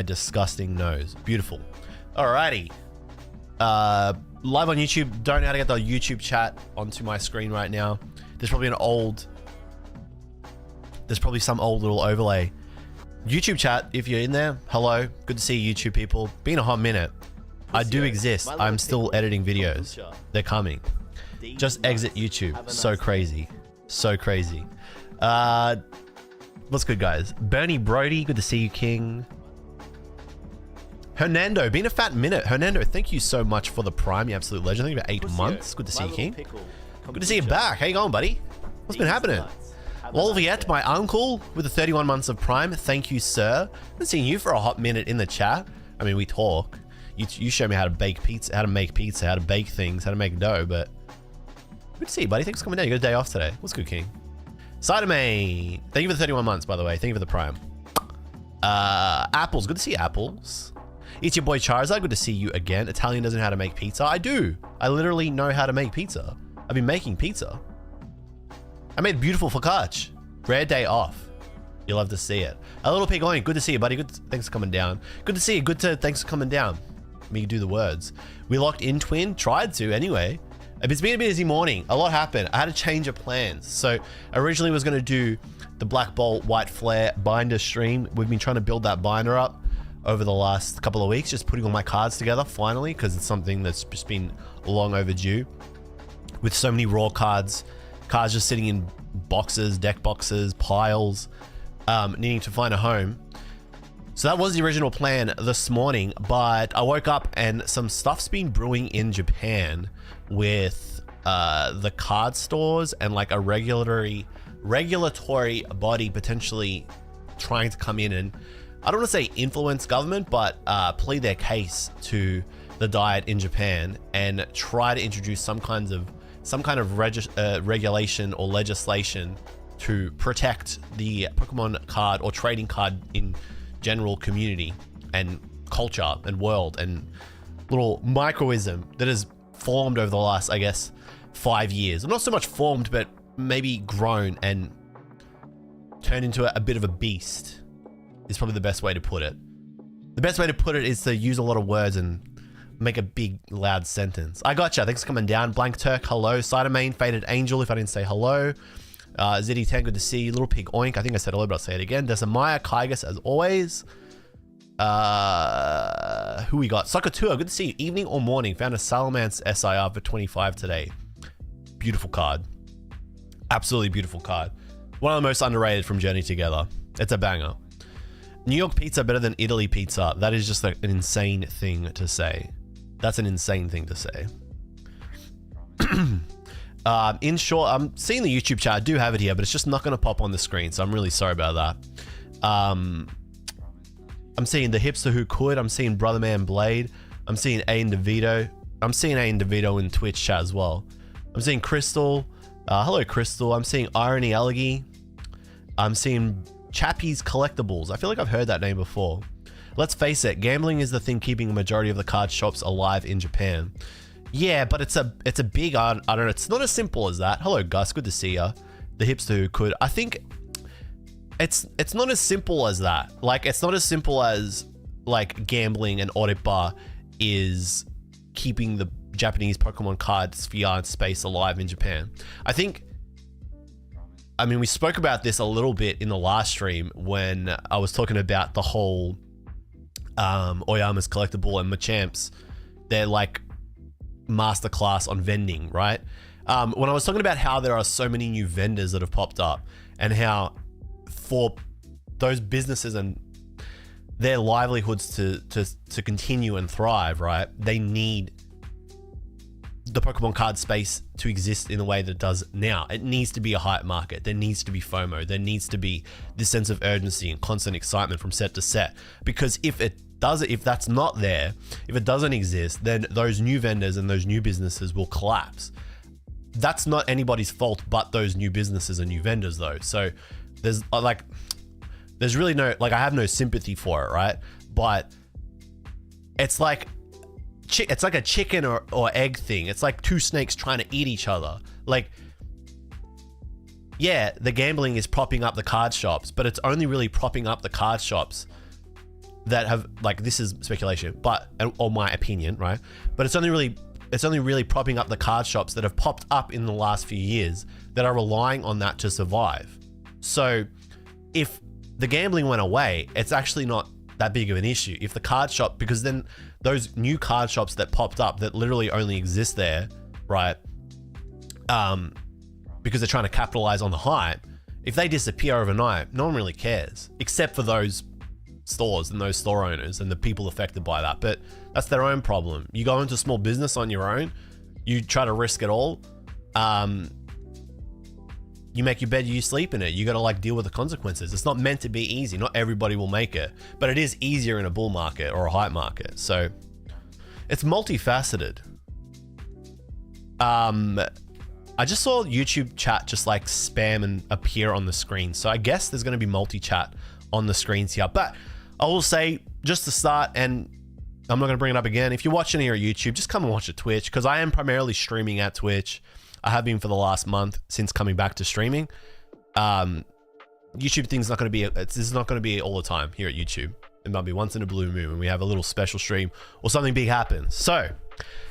disgusting nose. Beautiful. Alrighty. Live on YouTube. Don't know how to get the YouTube chat onto my screen right now. There's probably some old little overlay. YouTube chat, if you're in there, hello. Good to see you, YouTube people. Been a hot minute. I do exist. I'm still editing videos. They're coming. Just exit YouTube. So crazy. So crazy. What's good, guys? Bernie Brody, good to see you, King. Hernando, been a fat minute. Hernando, thank you so much for the Prime, you absolute legend. I think about 8 months. Good to see you, King. Good to see you back. How you going, buddy? What's been happening? Wolviet, my uncle, with the 31 months of Prime. Thank you, sir. Been seeing you for a hot minute in the chat. I mean, we talk. You show me how to bake pizza, how to make pizza, how to bake things, how to make dough, but good to see you, buddy. Thanks for coming down. You got a day off today. What's good, King? Sidame, thank you for the 31 months, by the way. Thank you for the Prime. Apples, good to see you, Apples. It's your boy Charizard, good to see you again. Italian doesn't know how to make pizza. I do. I literally know how to make pizza. I've been making pizza. I made beautiful focaccia. Rare day off. You'll love to see it. A little pig oink, good to see you, buddy. Thanks for coming down. Good to see you. Thanks for coming down. Me do the words. We locked in, twin. Tried to anyway. It's been a busy morning. A lot happened. I had a change of plans. So originally was going to do the Black Bolt White Flare binder stream. We've been trying to build that binder up over the last couple of weeks, just putting all my cards together finally, because it's something that's just been long overdue. With so many raw cards just sitting in boxes, deck boxes, piles, needing to find a home. So that was the original plan this morning, but I woke up and some stuff's been brewing in Japan with the card stores and like a regulatory body potentially trying to come in and, I don't want to say influence government, but plead their case to the diet in Japan and try to introduce some kind of regulation or legislation to protect the Pokemon card or trading card in general community and culture and world and little microism that has formed over the last, I guess, 5 years. Not so much formed, but maybe grown and turned into a bit of a beast is probably the best way to put it. The best way to put it is to use a lot of words and make a big, loud sentence. I gotcha. Thanks for coming down. Blank Turk, hello. Sidamain, Faded Angel, if I didn't say hello. Ziddy10, good to see you. Little Pig Oink, I think I said hello, but I'll say it again. Desamaya, Kygus, as always. Who we got? Sakatua, good to see you. Evening or morning. Found a Salamence SIR for 25 today. Beautiful card. Absolutely beautiful card. One of the most underrated from Journey Together. It's a banger. New York pizza better than Italy pizza. That is just an insane thing to say. That's an insane thing to say. In short, I'm seeing the YouTube chat. I do have it here, but it's just not going to pop on the screen, so I'm really sorry about that. I'm seeing the hipster who could. I'm seeing Brotherman Blade. I'm seeing Aiden DeVito. I'm seeing Aiden DeVito in Twitch chat as well. I'm seeing Crystal. Hello, Crystal. I'm seeing Irony Elegy. I'm seeing Chappie's Collectibles. I feel like I've heard that name before. Let's face it, gambling is the thing keeping a majority of the card shops alive in Japan. Yeah, but it's a big, I don't know, it's not as simple as that. Hello, Gus, good to see ya. The hipster who could. I think it's not as simple as that. Like, it's not as simple as like gambling and oripa is keeping the Japanese Pokemon card sphere and space alive in Japan. I mean, we spoke about this a little bit in the last stream when I was talking about the whole Oyama's Collectible and Machamp's, their like masterclass on vending, right? When I was talking about how there are so many new vendors that have popped up and how for those businesses and their livelihoods to continue and thrive, right? They need the Pokemon card space to exist in the way that it does now. It needs to be a hype market. There needs to be FOMO. There needs to be this sense of urgency and constant excitement from set to set. Because if that's not there, if it doesn't exist, then those new vendors and those new businesses will collapse. That's not anybody's fault but those new businesses and new vendors though. So there's really no, like, I have no sympathy for it, right? But it's like a chicken or egg thing. It's like two snakes trying to eat each other. Like, yeah, the gambling is propping up the card shops, but it's only really propping up the card shops that have, like, this is speculation, but, or my opinion, right? But it's only really propping up the card shops that have popped up in the last few years that are relying on that to survive. So if the gambling went away, it's actually not that big of an issue. If the card shop, because then those new card shops that popped up that literally only exist there, right? Because they're trying to capitalize on the hype, if they disappear overnight, no one really cares, except for those stores and those store owners and the people affected by that. But that's their own problem. You go into small business on your own, you try to risk it all. You make your bed, you sleep in it. You got to like deal with the consequences. It's not meant to be easy. Not everybody will make it, but it is easier in a bull market or a hype market. So it's multifaceted. I just saw YouTube chat just like spam and appear on the screen. So I guess there's going to be multi-chat on the screens here, but I will say just to start, and I'm not going to bring it up again. If you're watching here at YouTube, just come and watch at Twitch, because I am primarily streaming at Twitch. I have been for the last month since coming back to streaming. YouTube thing's not going to be, this is not going to be all the time here at YouTube. It might be once in a blue moon when we have a little special stream or something big happens. So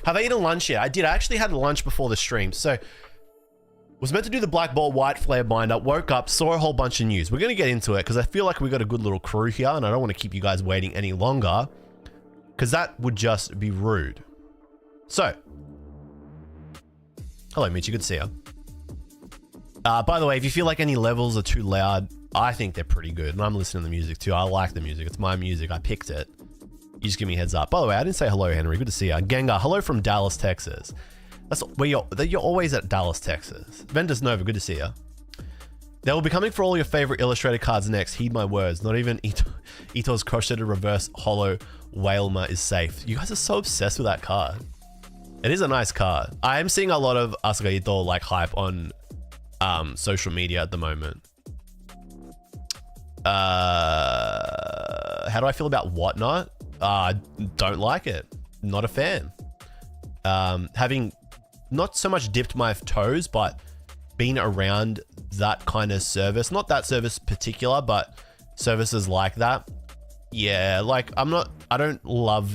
have I eaten lunch yet? I did. I actually had lunch before the stream. So was meant to do the Black Ball White Flare binder, woke up, saw a whole bunch of news. We're going to get into it because I feel like we got a good little crew here and I don't want to keep you guys waiting any longer because that would just be rude. So, hello, Michi, good to see you. By the way, if you feel like any levels are too loud, I think they're pretty good. And I'm listening to the music too. I like the music. It's my music. I picked it. You just give me a heads up. By the way, I didn't say hello, Henry. Good to see you. Gengar, hello from Dallas, Texas. That's where you're always at, Dallas, Texas. Ventus Nova, good to see you. They will be coming for all your favorite illustrated cards next. Heed my words. Not even Ito's crocheted reverse hollow Whalema is safe. You guys are so obsessed with that card. It is a nice card. I am seeing a lot of Asuka Ito like hype on social media at the moment. How do I feel about Whatnot? Don't like it. Not a fan. Having not so much dipped my toes, but been around that kind of service, not that service particular, but services like that. Yeah, like I don't love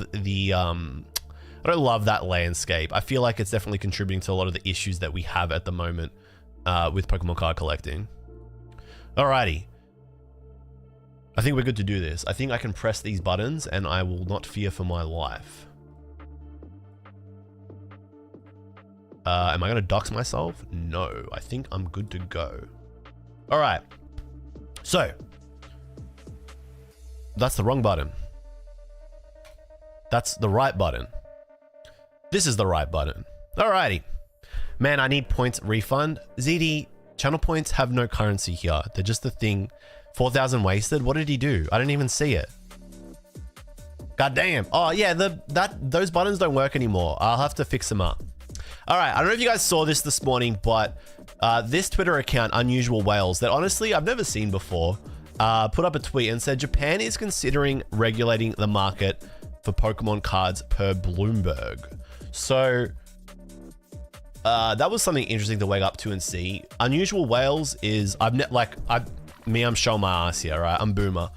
that landscape. I feel like it's definitely contributing to a lot of the issues that we have at the moment with Pokemon card collecting. Alrighty. I think we're good to do this. I think I can press these buttons and I will not fear for my life. Am I going to dox myself? No, I think I'm good to go. All right. So that's the wrong button. That's the right button. This is the right button. Alrighty. Man, I need points refund. ZD, channel points have no currency here. They're just a thing. 4,000 wasted. What did he do? I didn't even see it. God damn. Oh yeah, those buttons don't work anymore. I'll have to fix them up. All right, I don't know if you guys saw this morning, but this Twitter account, Unusual Whales, that honestly I've never seen before, put up a tweet and said Japan is considering regulating the market for Pokemon cards per Bloomberg. So that was something interesting to wake up to and see. Unusual Whales is, I'm showing my ass here, right? I'm Boomer.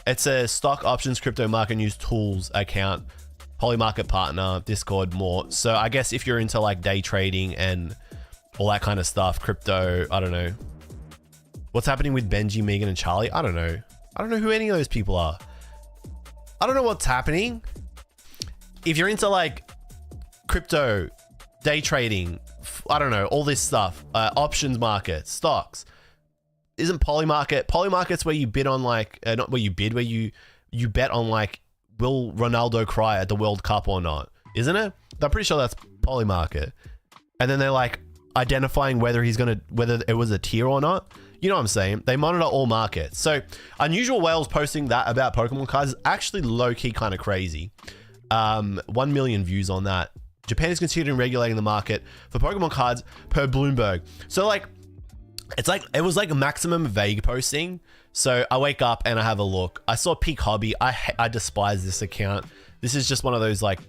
It's a stock options crypto market news tools account. Polymarket partner, Discord, more. So I guess if you're into like day trading and all that kind of stuff, crypto, I don't know. What's happening with Benji, Megan, and Charlie? I don't know. I don't know who any of those people are. I don't know what's happening. If you're into like crypto, day trading, I don't know, all this stuff, options market, stocks, isn't Polymarket's where you bid on like, not where you bid, where you bet on like, will Ronaldo cry at the World Cup or not? Isn't it? I'm pretty sure that's Polymarket. And then they're like identifying whether whether it was a tier or not. You know what I'm saying? They monitor all markets. So Unusual Whales posting that about Pokemon cards is actually low-key kind of crazy. 1 million views on that. Japan is considering regulating the market for Pokemon cards per Bloomberg. So like, it was like a maximum vague posting. So I wake up and I have a look. I saw Peak Hobby. I despise this account. This is just one of those like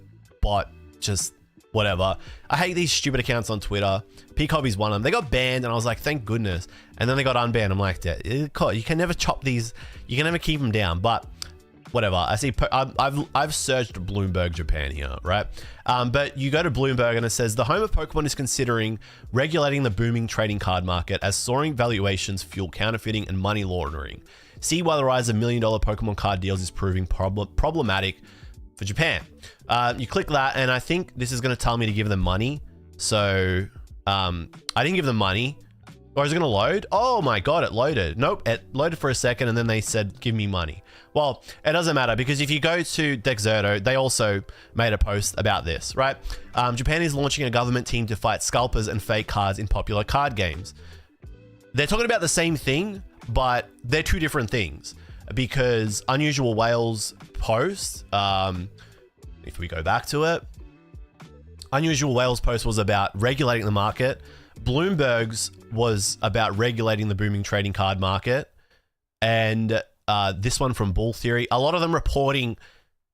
bot, just whatever. I hate these stupid accounts on Twitter. Peak Hobby's one of them. They got banned and I was like, thank goodness. And then they got unbanned. I'm like, you can never chop these. You can never keep them down. But whatever. I see. I've searched Bloomberg Japan here, right? But you go to Bloomberg and it says the home of Pokemon is considering regulating the booming trading card market as soaring valuations fuel counterfeiting and money laundering. See why the rise of $1 million Pokemon card deals is proving problematic for Japan. You click that, and I think this is going to tell me to give them money. So I didn't give them money. Or is it going to load? Oh my God, it loaded. Nope, it loaded for a second and then they said, give me money. Well, it doesn't matter because if you go to Dexerto, they also made a post about this, right? Japan is launching a government team to fight scalpers and fake cards in popular card games. They're talking about the same thing, but they're two different things because Unusual Whales post, if we go back to it, Unusual Whales post was about regulating the market. Bloomberg's was about regulating the booming trading card market. And this one from Bull Theory, a lot of them reporting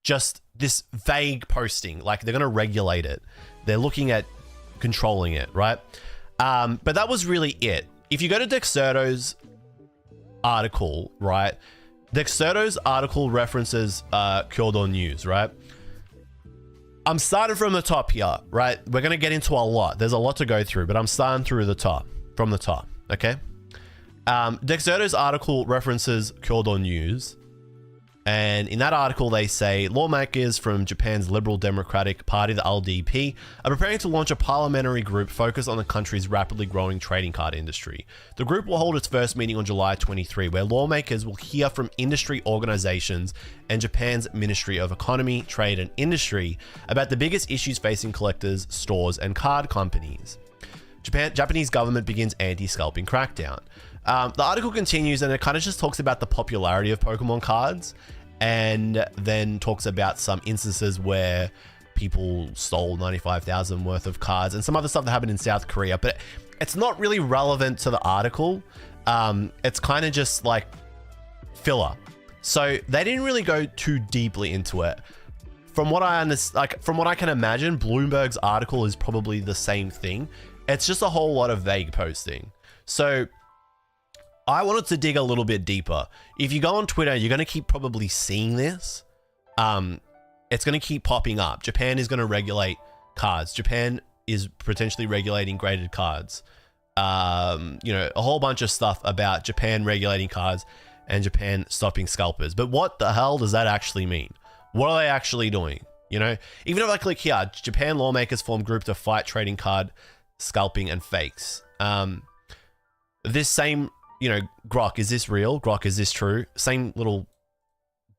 just this vague posting, like they're going to regulate it. They're looking at controlling it, right? But that was really it. If you go to Dexerto's article, right? Dexerto's article references Kyodo News, right? I'm starting from the top here, right? We're going to get into a lot. There's a lot to go through, but I'm starting through the top, from the top, okay? Dexerto's article references Kyodo News. And in that article, they say lawmakers from Japan's Liberal Democratic Party, the LDP, are preparing to launch a parliamentary group focused on the country's rapidly growing trading card industry. The group will hold its first meeting on July 23, where lawmakers will hear from industry organizations and Japan's Ministry of Economy, Trade and Industry about the biggest issues facing collectors, stores, and card companies. Japanese government begins anti-scalping crackdown. The article continues and it kind of just talks about the popularity of Pokemon cards and then talks about some instances where people stole 95,000 worth of cards and some other stuff that happened in South Korea, but it's not really relevant to the article. It's kind of just like filler. So they didn't really go too deeply into it. From what I understand, like from what I can imagine, Bloomberg's article is probably the same thing. It's just a whole lot of vague posting. So I wanted to dig a little bit deeper. If you go on Twitter, you're going to keep probably seeing this. It's going to keep popping up. Japan is going to regulate cards. Japan is potentially regulating graded cards. You know, a whole bunch of stuff about Japan regulating cards and Japan stopping scalpers. But what the hell does that actually mean? What are they actually doing? You know, even if I click here, Japan lawmakers form group to fight trading card scalping and fakes. This same, you know, Grok, is this real? Grok, is this true? Same little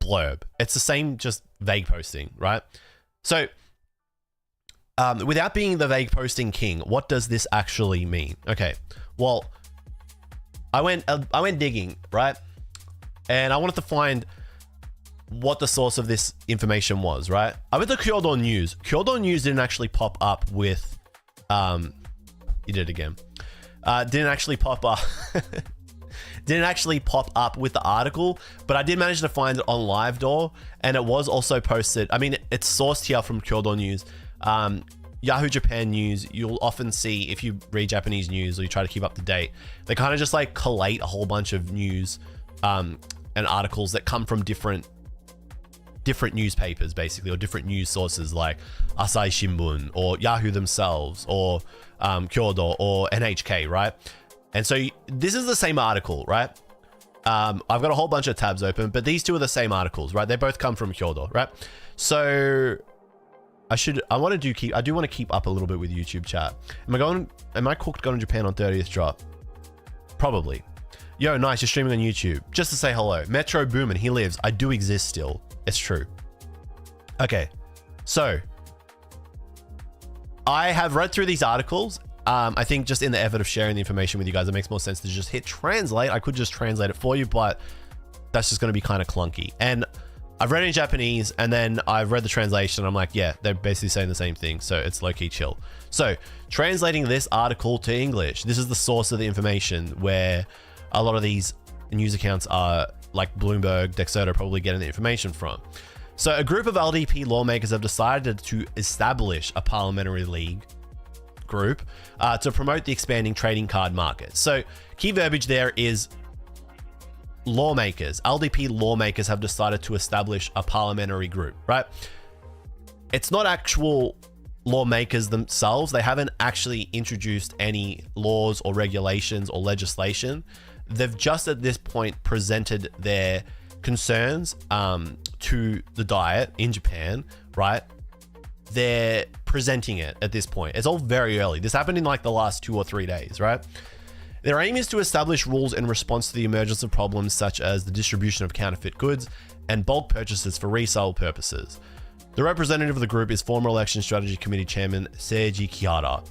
blurb. It's the same, just vague posting, right? So, without being the vague posting king, what does this actually mean? Okay, well, I went digging, right? And I wanted to find what the source of this information was, right? I went to Kyodo News. Kyodo News didn't actually pop up with, you did it again. Didn't actually pop up. Didn't actually pop up with the article, but I did manage to find it on LiveDoor, and it was also posted. I mean, it's sourced here from Kyodo News. Yahoo Japan News, you'll often see, if you read Japanese news or you try to keep up to date, they kind of just like collate a whole bunch of news and articles that come from different newspapers, basically, or different news sources like Asahi Shimbun or Yahoo themselves or Kyodo or NHK, right? And so this is the same article, right? I've got a whole bunch of tabs open, but these two are the same articles, right? They both come from Kyodo, right? So I do want to keep up a little bit with YouTube chat. Am I cooked going to Japan on 30th drop? Probably. Yo, nice, you're streaming on YouTube. Just to say hello. Metro Boomin, he lives. I do exist still. It's true. Okay, so I have read through these articles. I think just in the effort of sharing the information with you guys, it makes more sense to just hit translate. I could just translate it for you, but that's just going to be kind of clunky. And I've read it in Japanese and then I've read the translation. I'm like, yeah, they're basically saying the same thing. So it's low-key chill. So translating this article to English, this is the source of the information where a lot of these news accounts are like Bloomberg, Dexerto probably getting the information from. So a group of LDP lawmakers have decided to establish a parliamentary league group to promote the expanding trading card market. So key verbiage there is lawmakers, LDP lawmakers have decided to establish a parliamentary group, right? It's not actual lawmakers themselves. They haven't actually introduced any laws or regulations or legislation. They've just at this point presented their concerns to the Diet in Japan, right? They're presenting it at this point. It's all very early. This happened in like the last 2 or 3 days, right? Their aim is to establish rules in response to the emergence of problems such as the distribution of counterfeit goods and bulk purchases for resale purposes. The representative of the group is former Election Strategy Committee Chairman Seiji Kihara.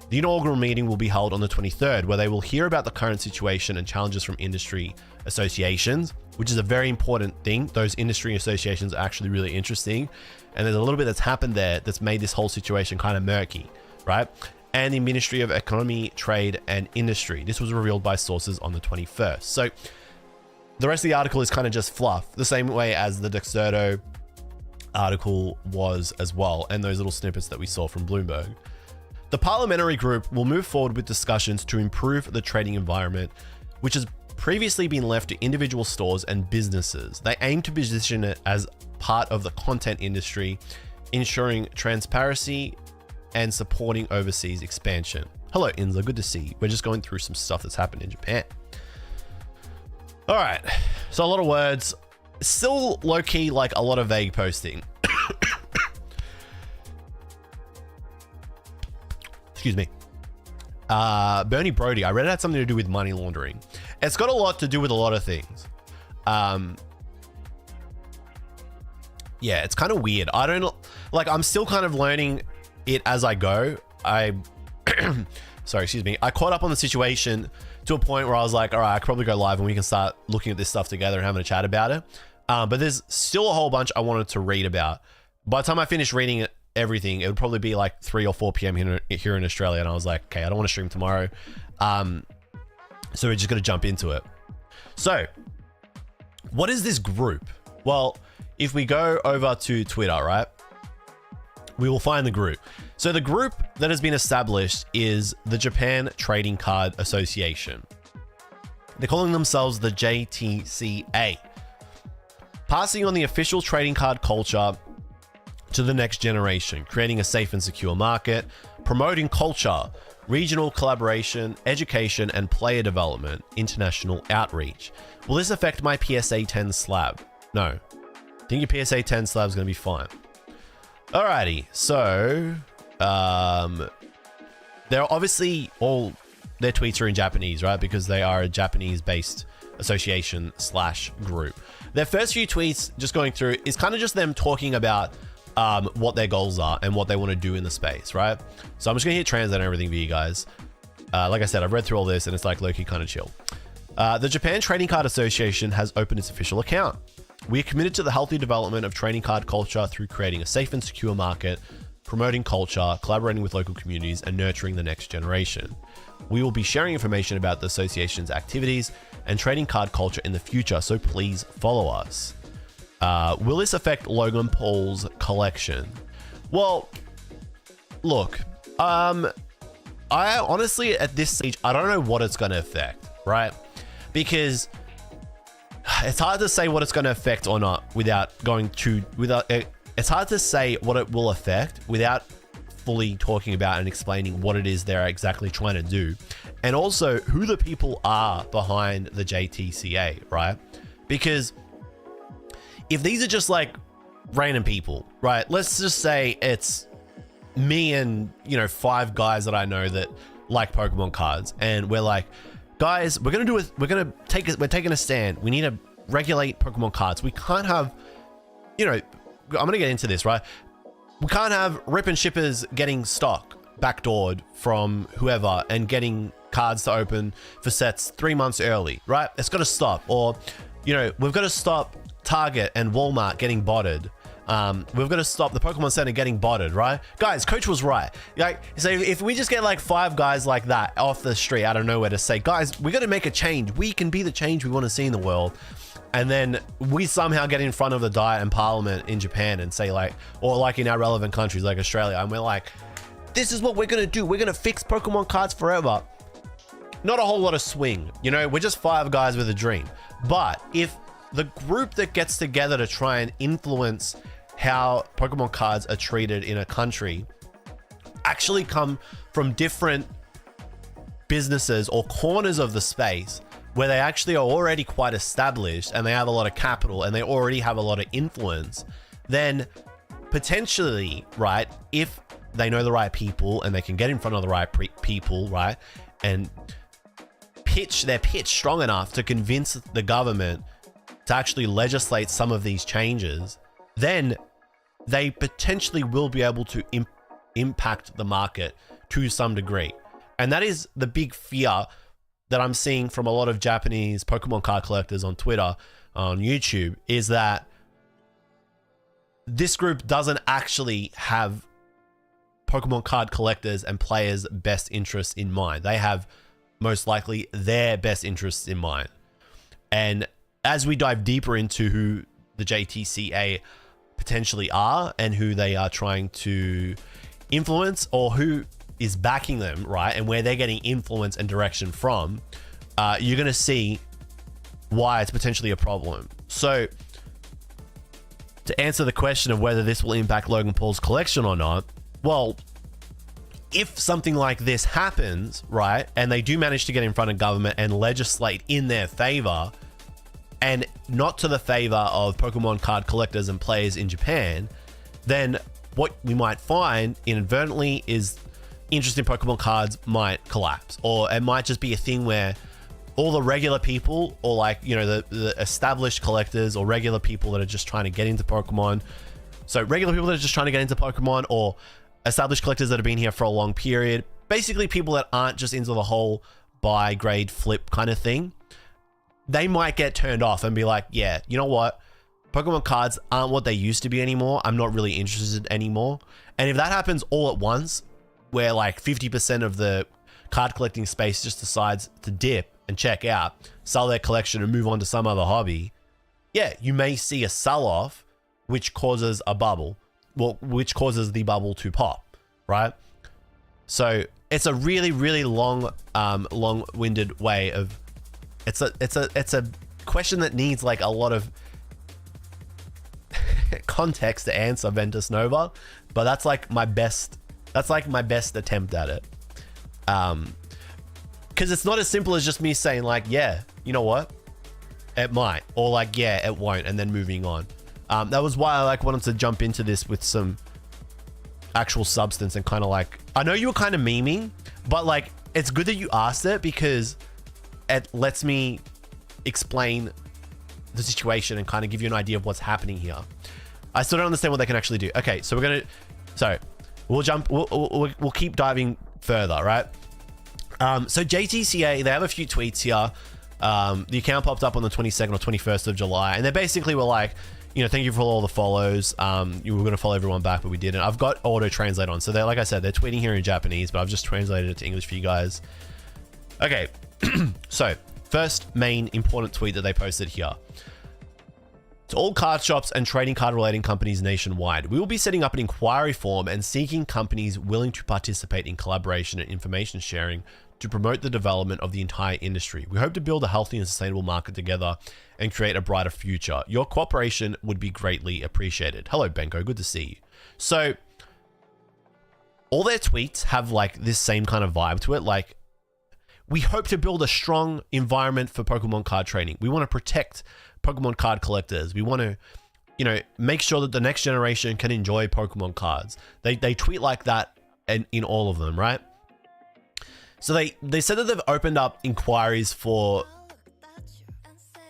The inaugural meeting will be held on the 23rd, where they will hear about the current situation and challenges from industry associations, which is a very important thing. Those industry associations are actually really interesting. And there's a little bit that's happened there that's made this whole situation kind of murky, right? And the Ministry of Economy, Trade and Industry. This was revealed by sources on the 21st. So the rest of the article is kind of just fluff, the same way as the Dexerto article was as well, and those little snippets that we saw from Bloomberg. The parliamentary group will move forward with discussions to improve the trading environment, which has previously been left to individual stores and businesses. They aim to position it as part of the content industry, ensuring transparency and supporting overseas expansion. Hello, Inza, good to see you. We're just going through some stuff that's happened in Japan. All right, so a lot of words, still low-key, like a lot of vague posting. Excuse me. Bernie Brody, I read it had something to do with money laundering. It's got a lot to do with a lot of things. Yeah, it's kind of weird. I don't, like, I'm still kind of learning it as I go. Sorry, excuse me. I caught up on the situation to a point where I was like, all right, I could probably go live and we can start looking at this stuff together and having a chat about it. But there's still a whole bunch I wanted to read about. By the time I finished reading everything, it would probably be like 3 or 4 p.m. here in Australia. And I was like, okay, I don't want to stream tomorrow. So we're just going to jump into it. So what is this group? Well, if we go over to Twitter, right, we will find the group. So the group that has been established is the Japan Trading Card Association. They're calling themselves the JTCA, passing on the official trading card culture to the next generation, creating a safe and secure market, promoting culture, regional collaboration, education and player development, international outreach. Will this affect my PSA 10 slab? No. I think your PSA 10 slab is going to be fine. Alrighty, so they're obviously all their tweets are in Japanese, right? Because they are a Japanese-based association / group. Their first few tweets, just going through, is kind of just them talking about what their goals are and what they want to do in the space, right? So I'm just gonna hit translate and everything for you guys. Like I said, I've read through all this and it's like low-key kind of chill. The Japan Trading Card Association has opened its official account. We are committed to the healthy development of trading card culture through creating a safe and secure market, promoting culture, collaborating with local communities, and nurturing the next generation. We will be sharing information about the association's activities and trading card culture in the future, so please follow us. Will this affect Logan Paul's collection? Well, look, I honestly, at this stage, I don't know what it's going to affect, right? Because it's hard to say what it's going to affect or not it's hard to say what it will affect without fully talking about and explaining what it is they're exactly trying to do. And also who the people are behind the JTCA, right? Because if these are just like random people, right? Let's just say it's me and, 5 guys that I know that like Pokemon cards. And we're like, guys, we're taking a stand. We need to regulate Pokemon cards. We can't have, I'm going to get into this, right? We can't have rip and shippers getting stock backdoored from whoever and getting cards to open for sets 3 months early, right? It's got to stop. Or, we've got to stop Target and Walmart getting botted. We've got to stop the Pokemon Center getting botted, right? Guys, Coach was right. Like, so if we just get like 5 guys like that off the street out of nowhere to say, guys, we got to make a change. We can be the change we want to see in the world. And then we somehow get in front of the Diet and Parliament in Japan and say like, or like in our relevant countries like Australia, and we're like, this is what we're going to do. We're going to fix Pokemon cards forever. not a whole lot of swing. You know, we're just 5 guys with a dream. But if the group that gets together to try and influence how Pokemon cards are treated in a country actually come from different businesses or corners of the space where they actually are already quite established and they have a lot of capital and they already have a lot of influence, then potentially, right, if they know the right people and they can get in front of the right people, right, and pitch their pitch strong enough to convince the government to actually legislate some of these changes, then they potentially will be able to impact the market to some degree. And that is the big fear that I'm seeing from a lot of Japanese Pokemon card collectors on Twitter, on YouTube, is that this group doesn't actually have Pokemon card collectors and players' best interests in mind. They have most likely their best interests in mind. And as we dive deeper into who the JTCA potentially are and who they are trying to influence or who is backing them, right, and where they're getting influence and direction from, you're going to see why it's potentially a problem. So to answer the question of whether this will impact Logan Paul's collection or not, well, if something like this happens, right, and they do manage to get in front of government and legislate in their favor and not to the favor of Pokemon card collectors and players in Japan, then what we might find inadvertently is interest in Pokemon cards might collapse, or it might just be a thing where all the regular people, or like, you know, the established collectors or regular people that are just trying to get into Pokemon. So regular people that are just trying to get into Pokemon, or established collectors that have been here for a long period, basically people that aren't just into the whole buy, grade, flip kind of thing, they might get turned off and be like, yeah, you know what? Pokemon cards aren't what they used to be anymore. I'm not really interested anymore. And if that happens all at once, where like 50% of the card collecting space just decides to dip and check out, sell their collection and move on to some other hobby, yeah, you may see a sell-off, which causes a bubble, well, which causes the bubble to pop, right? So it's a really, really long-winded way of, it's a question that needs like a lot of context to answer, Ventus Nova, but that's like my best attempt at it. Because it's not as simple as just me saying like, yeah, you know what, it might, or like, yeah, it won't, and then moving on. That was why I like wanted to jump into this with some actual substance and kind of like, I know you were kind of memeing, but like, it's good that you asked it because it lets me explain the situation and kind of give you an idea of what's happening here. I still don't understand what they can actually do. Okay, so we'll keep diving further, right? So JTCA, they have a few tweets here. The account popped up on the 22nd or 21st of July, and they basically were like, you know, thank you for all the follows. You were going to follow everyone back, but we didn't. I've got auto translate on. So they're, like I said, they're tweeting here in Japanese, but I've just translated it to English for you guys. Okay. So first main important tweet that they posted here. To all card shops and trading card relating companies nationwide, we will be setting up an inquiry form and seeking companies willing to participate in collaboration and information sharing to promote the development of the entire industry. We hope to build a healthy and sustainable market together and create a brighter future. Your cooperation would be greatly appreciated. Hello, Benko. Good to see you. So all their tweets have like this same kind of vibe to it. Like, we hope to build a strong environment for Pokemon card trading. We want to protect Pokemon card collectors. We want to, you know, make sure that the next generation can enjoy Pokemon cards. They tweet like that in all of them, right? So they said that they've opened up inquiries for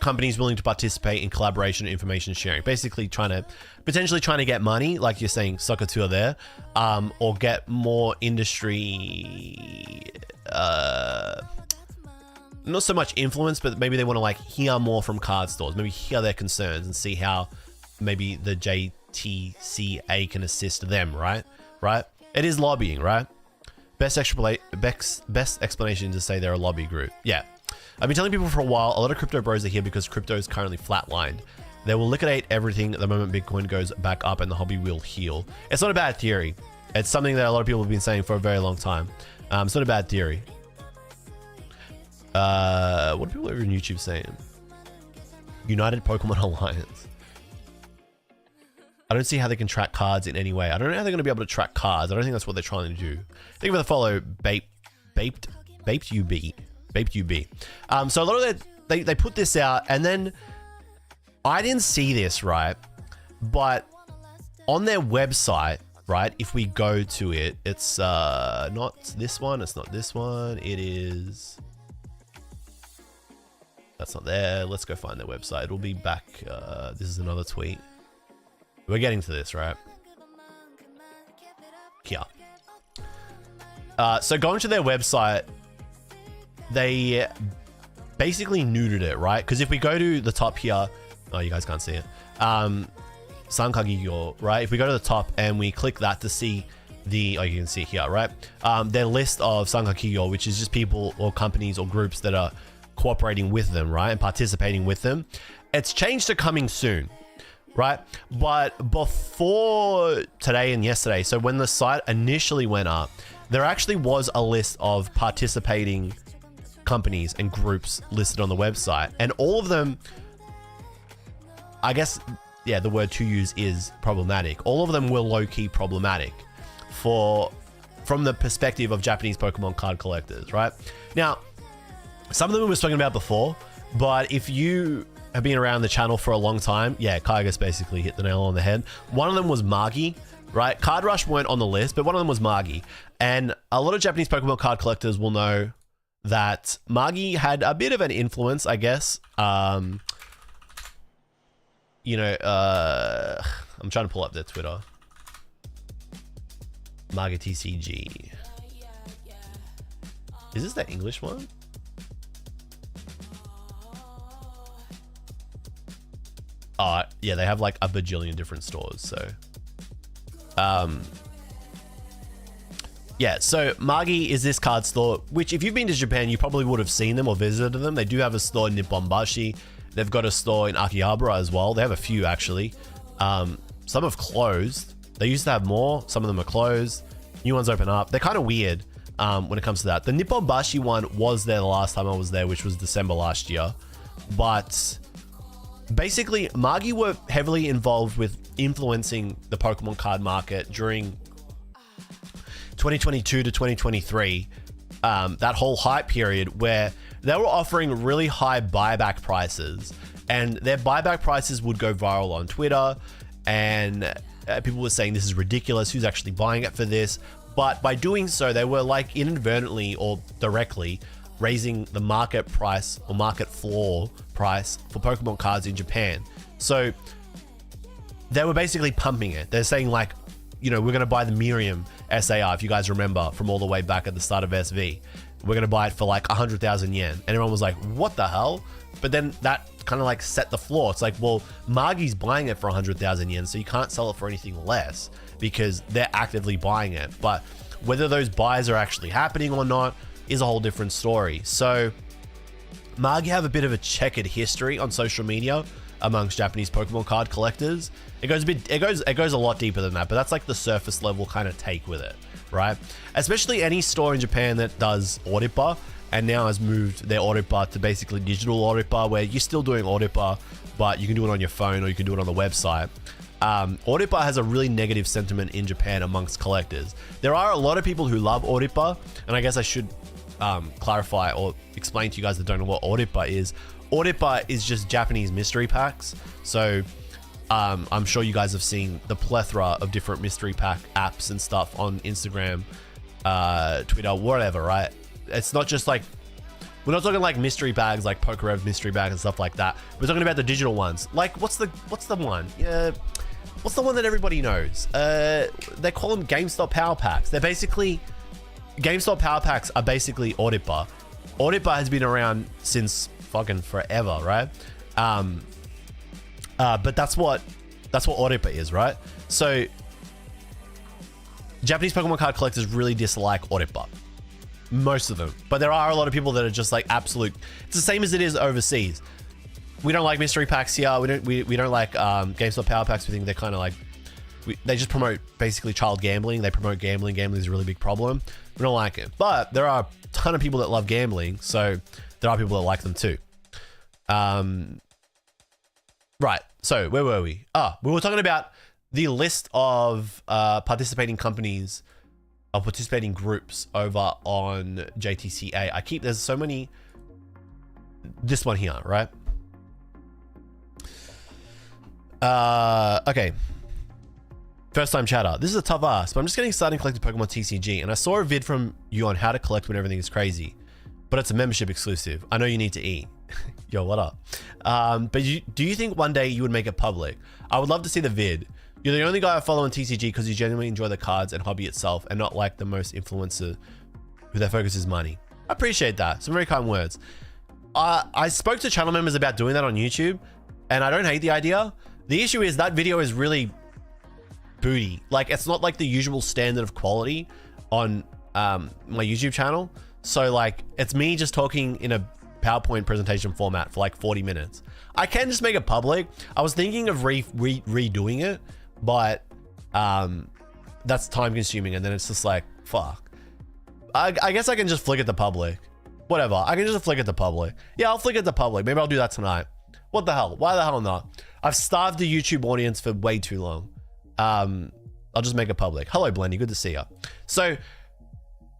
companies willing to participate in collaboration and information sharing. Basically potentially trying to get money, like you're saying, Soccer Tour there, or get more industry, not so much influence, but maybe they want to like hear more from card stores, maybe hear their concerns and see how maybe the JTCA can assist them, right? It is lobbying, right? Best explanation to say they're a lobby group. Yeah. I've been telling people for a while, a lot of crypto bros are here because crypto is currently flatlined. They will liquidate everything the moment Bitcoin goes back up and the hobby will heal. It's not a bad theory. It's something that a lot of people have been saying for a very long time. It's not a bad theory. What are people over in YouTube saying? United Pokemon Alliance. I don't see how they can track cards in any way. I don't know how they're going to be able to track cards. I don't think that's what they're trying to do. Thank you for the follow, Baped UB. So a lot of they put this out, and then I didn't see this, right? But on their website, right, if we go to it, it's not this one, it's not this one, it is... That's not there. Let's go find their website. It'll be back. This is another tweet. We're getting to this, right? Here. So going to their website, they basically nuded it, right? Because if we go to the top here, oh, you guys can't see it. Sankagyo, right? If we go to the top and we click that to see the, oh, you can see it here, right? Their list of Sankagyo, which is just people or companies or groups that are cooperating with them, right? And participating with them. It's changed to coming soon, right? But before today and yesterday, so when the site initially went up, there actually was a list of participating companies and groups listed on the website, and all of them, I guess, yeah, the word to use is problematic. All of them were low-key problematic from the perspective of Japanese Pokemon card collectors, right? Now, some of them we were talking about before, but if you have been around the channel for a long time, yeah, Kaigus basically hit the nail on the head. One of them was Magi, right? Card Rush weren't on the list, but one of them was Magi. And a lot of Japanese Pokemon card collectors will know that Magi had a bit of an influence, I guess. You know, I'm trying to pull up their Twitter. Magi TCG. Is this the English one? Yeah, they have like a bajillion different stores, so yeah, so Magi is this card store, which if you've been to Japan, you probably would have seen them or visited them. They do have a store in Nipponbashi. They've got a store in Akihabara as well. They have a few, actually. Some have closed. They used to have more. Some of them are closed. New ones open up. They're kind of weird when it comes to that. The Nipponbashi one was there the last time I was there, which was December last year. But basically, Magi were heavily involved with influencing the Pokemon card market during 2022 to 2023. That whole hype period where they were offering really high buyback prices, and their buyback prices would go viral on Twitter, and people were saying this is ridiculous, who's actually buying it for this? But by doing so, they were like inadvertently or directly raising the market price or market floor price for Pokemon cards in Japan. So they were basically pumping it. They're saying like, you know, we're going to buy the Miriam SAR, if you guys remember from all the way back at the start of SV. We're going to buy it for like 100,000 yen. And everyone was like, what the hell? But then that kind of like set the floor. It's like, well, Magi's buying it for 100,000 yen, so you can't sell it for anything less because they're actively buying it. But whether those buys are actually happening or not is a whole different story. So Magi have a bit of a checkered history on social media amongst Japanese Pokemon card collectors. It goes a lot deeper than that, but that's like the surface level kind of take with it, right? Especially any store in Japan that does oripa and now has moved their oripa to basically digital oripa, where you're still doing oripa, but you can do it on your phone or you can do it on the website. Oripa has a really negative sentiment in Japan amongst collectors. There are a lot of people who love oripa, and I guess I should clarify or explain to you guys that don't know what oripa is. Oripa is just Japanese mystery packs. So I'm sure you guys have seen the plethora of different mystery pack apps and stuff on Instagram, Twitter, whatever, right? It's not just like, we're not talking like mystery bags like Pokerev mystery bag and stuff like that. We're talking about the digital ones. Like what's the one? Yeah, what's the one that everybody knows? They call them GameStop Power Packs. They're basically, GameStop Power Packs are basically Oripa. Oripa has been around since fucking forever, right? But that's what Oripa is, right? So Japanese Pokemon card collectors really dislike Oripa. Most of them. But there are a lot of people that are just like absolute, it's the same as it is overseas. We don't like mystery packs here. We don't like GameStop Power Packs. We think they're kind of like, they just promote basically child gambling. They promote gambling. Gambling is a really big problem. We don't like it. But there are a ton of people that love gambling, so there are people that like them too. Right. So where were we? We were talking about the list of participating companies or participating groups over on JTCA. There's so many. This one here, right? Okay. First time chatter. This is a tough ask, but I'm just getting started collecting Pokemon TCG, and I saw a vid from you on how to collect when everything is crazy, but it's a membership exclusive. I know you need to eat. Yo, what up? But do you think one day you would make it public? I would love to see the vid. You're the only guy I follow on TCG because you genuinely enjoy the cards and hobby itself, and not like the most influencer who their focus is money. I appreciate that. Some very kind words. I spoke to channel members about doing that on YouTube, and I don't hate the idea. The issue is that video is really booty. Like, it's not like the usual standard of quality on my YouTube channel. So like, it's me just talking in a PowerPoint presentation format for like 40 minutes. I can just make it public. I was thinking of redoing it, but that's time consuming, and then it's just like, fuck. I guess I can just flick it to public. Whatever, I can just flick it to public. Yeah, I'll flick it to public. Maybe I'll do that tonight. What the hell? Why the hell not? I've starved the YouTube audience for way too long. I'll just make it public. Hello, Blendy. Good to see you. So,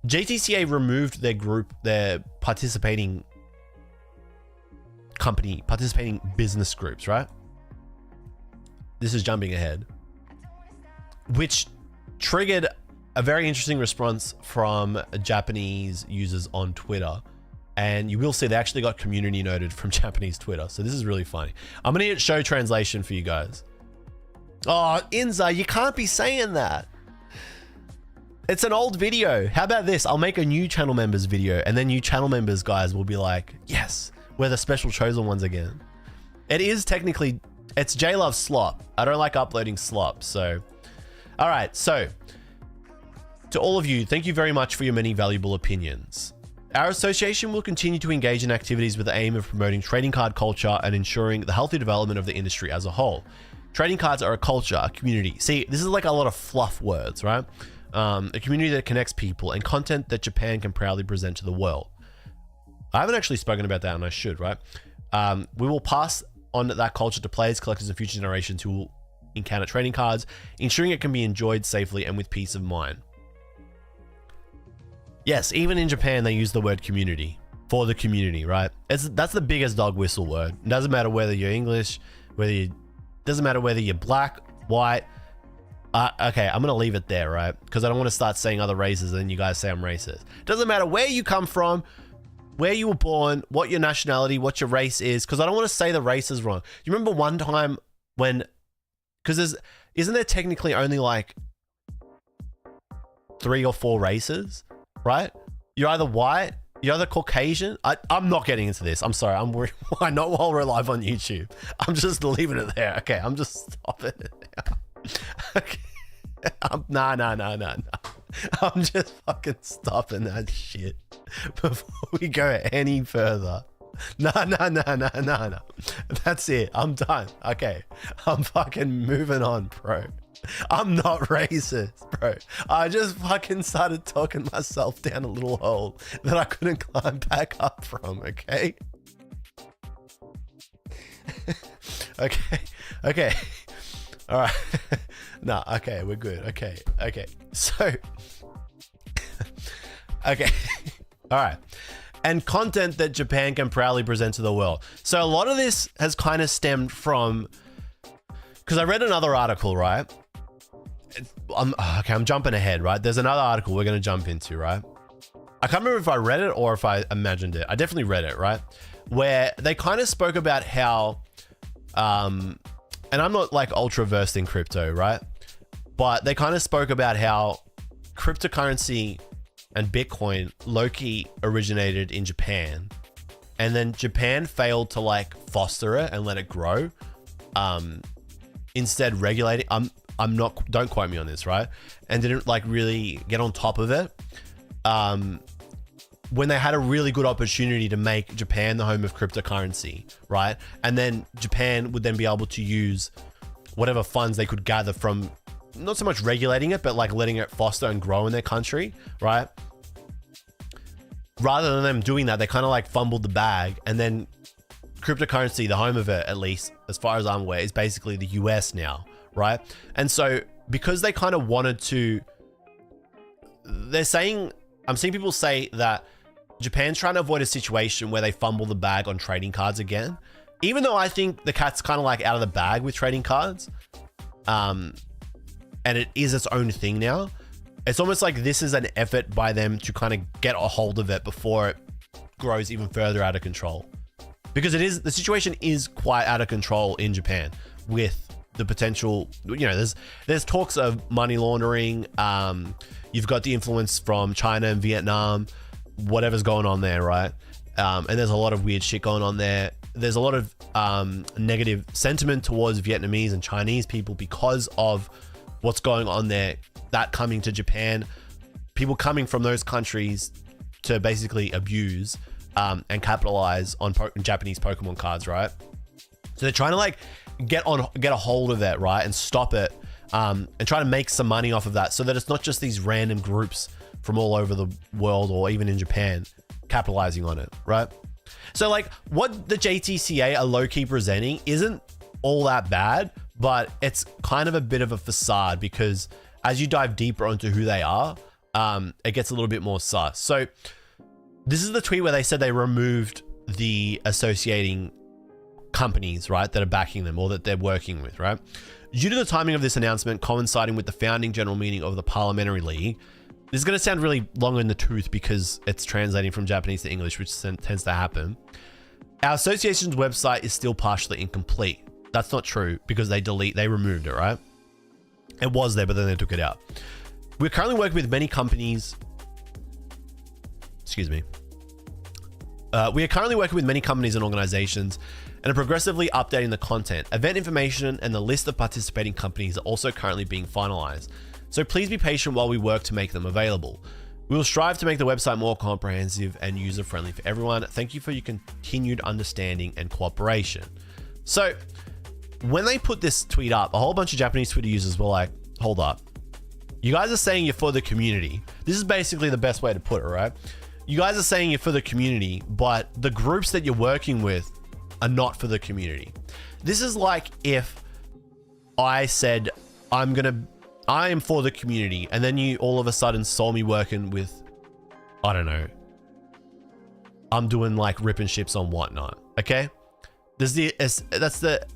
JTCA removed their group, their participating business groups, right? This is jumping ahead. Which triggered a very interesting response from Japanese users on Twitter. And you will see they actually got community noted from Japanese Twitter. So this is really funny. I'm going to hit show translation for you guys. Oh, Inza, you can't be saying that. It's an old video. How about this? I'll make a new channel members video, and then you channel members guys will be like, yes, we're the special chosen ones again. It is technically, it's okJLUV slop. I don't like uploading slop. So, all right. So to all of you, thank you very much for your many valuable opinions. Our association will continue to engage in activities with the aim of promoting trading card culture and ensuring the healthy development of the industry as a whole. Trading cards are a culture, a community. See, this is like a lot of fluff words, right? A community that connects people and content that Japan can proudly present to the world. I haven't actually spoken about that, and I should, right? We will pass on that culture to players, collectors, and future generations who will encounter trading cards, ensuring it can be enjoyed safely and with peace of mind. Yes, even in Japan, they use the word community for the community, right? That's the biggest dog whistle word. It doesn't matter whether you're English, doesn't matter whether you're black, white. Okay, I'm gonna leave it there, right? Because I don't want to start saying other races and then you guys say I'm racist. Doesn't matter where you come from, where you were born, what your nationality, what your race is, because I don't want to say the race is wrong. You remember one time when, because isn't there technically only like 3 or 4 races? Right? You're either white, you're either Caucasian. I'm not getting into this. I'm sorry. Why not while we're live on YouTube? I'm just leaving it there. Okay, I'm just stopping it now. Okay. No. I'm just fucking stopping that shit before we go any further. No. That's it. I'm done. Okay. I'm fucking moving on, bro. I'm not racist, bro. I just fucking started talking myself down a little hole that I couldn't climb back up from, okay? Okay. All right. No, okay, we're good. Okay. So, okay. All right. And content that Japan can proudly present to the world. So a lot of this has kind of stemmed from, because I read another article, right? I'm jumping ahead, right? There's another article we're going to jump into, right? I can't remember if I read it or if I imagined it. I definitely read it, right? Where they kind of spoke about how, and I'm not like ultra versed in crypto, right? But they kind of spoke about how cryptocurrency and Bitcoin low-key originated in Japan, and then Japan failed to like foster it and let it grow. Instead regulating, I'm not, don't quote me on this, right? And didn't like really get on top of it. When they had a really good opportunity to make Japan the home of cryptocurrency, right? And then Japan would then be able to use whatever funds they could gather from, not so much regulating it, but like letting it foster and grow in their country, right? rather than them doing that, they kind of like fumbled the bag, and then cryptocurrency, the home of it, at least as far as I'm aware, is basically the US now, right? And so because they kind of wanted to, they're saying, I'm seeing people say that Japan's trying to avoid a situation where they fumble the bag on trading cards again, even though I think the cat's kind of like out of the bag with trading cards, and it is its own thing now. It's almost like this is an effort by them to kind of get a hold of it before it grows even further out of control. Because the situation is quite out of control in Japan with the potential, you know, there's talks of money laundering. You've got the influence from China and Vietnam, whatever's going on there, right? And there's a lot of weird shit going on there. There's a lot of negative sentiment towards Vietnamese and Chinese people because of what's going on there, that coming to Japan, people coming from those countries to basically abuse and capitalize on Japanese Pokemon cards, right? So they're trying to like get a hold of it, right, and stop it, and try to make some money off of that, so that it's not just these random groups from all over the world or even in Japan capitalizing on it, right? So like what the JTCA are low-key presenting isn't all that bad, but it's kind of a bit of a facade, because as you dive deeper onto who they are, it gets a little bit more sus. So this is the tweet where they said they removed the associating companies, right, that are backing them or that they're working with, right? Due to the timing of this announcement coinciding with the founding general meeting of the Parliamentary League, this is going to sound really long in the tooth because it's translating from Japanese to English, which tends to happen. Our association's website is still partially incomplete. That's not true, because they removed it, right? It was there, but then they took it out. We're currently working with many companies. Excuse me. We are currently working with many companies and organizations and are progressively updating the content. Event information and the list of participating companies are also currently being finalized. So please be patient while we work to make them available. We will strive to make the website more comprehensive and user-friendly for everyone. Thank you for your continued understanding and cooperation. So when they put this tweet up, a whole bunch of Japanese Twitter users were like, hold up. You guys are saying you're for the community. This is basically the best way to put it, right? You guys are saying you're for the community, but the groups that you're working with are not for the community. This is like if I said, I am for the community, and then you all of a sudden saw me working with, I don't know, I'm doing like rip and ships on whatnot, okay? That's the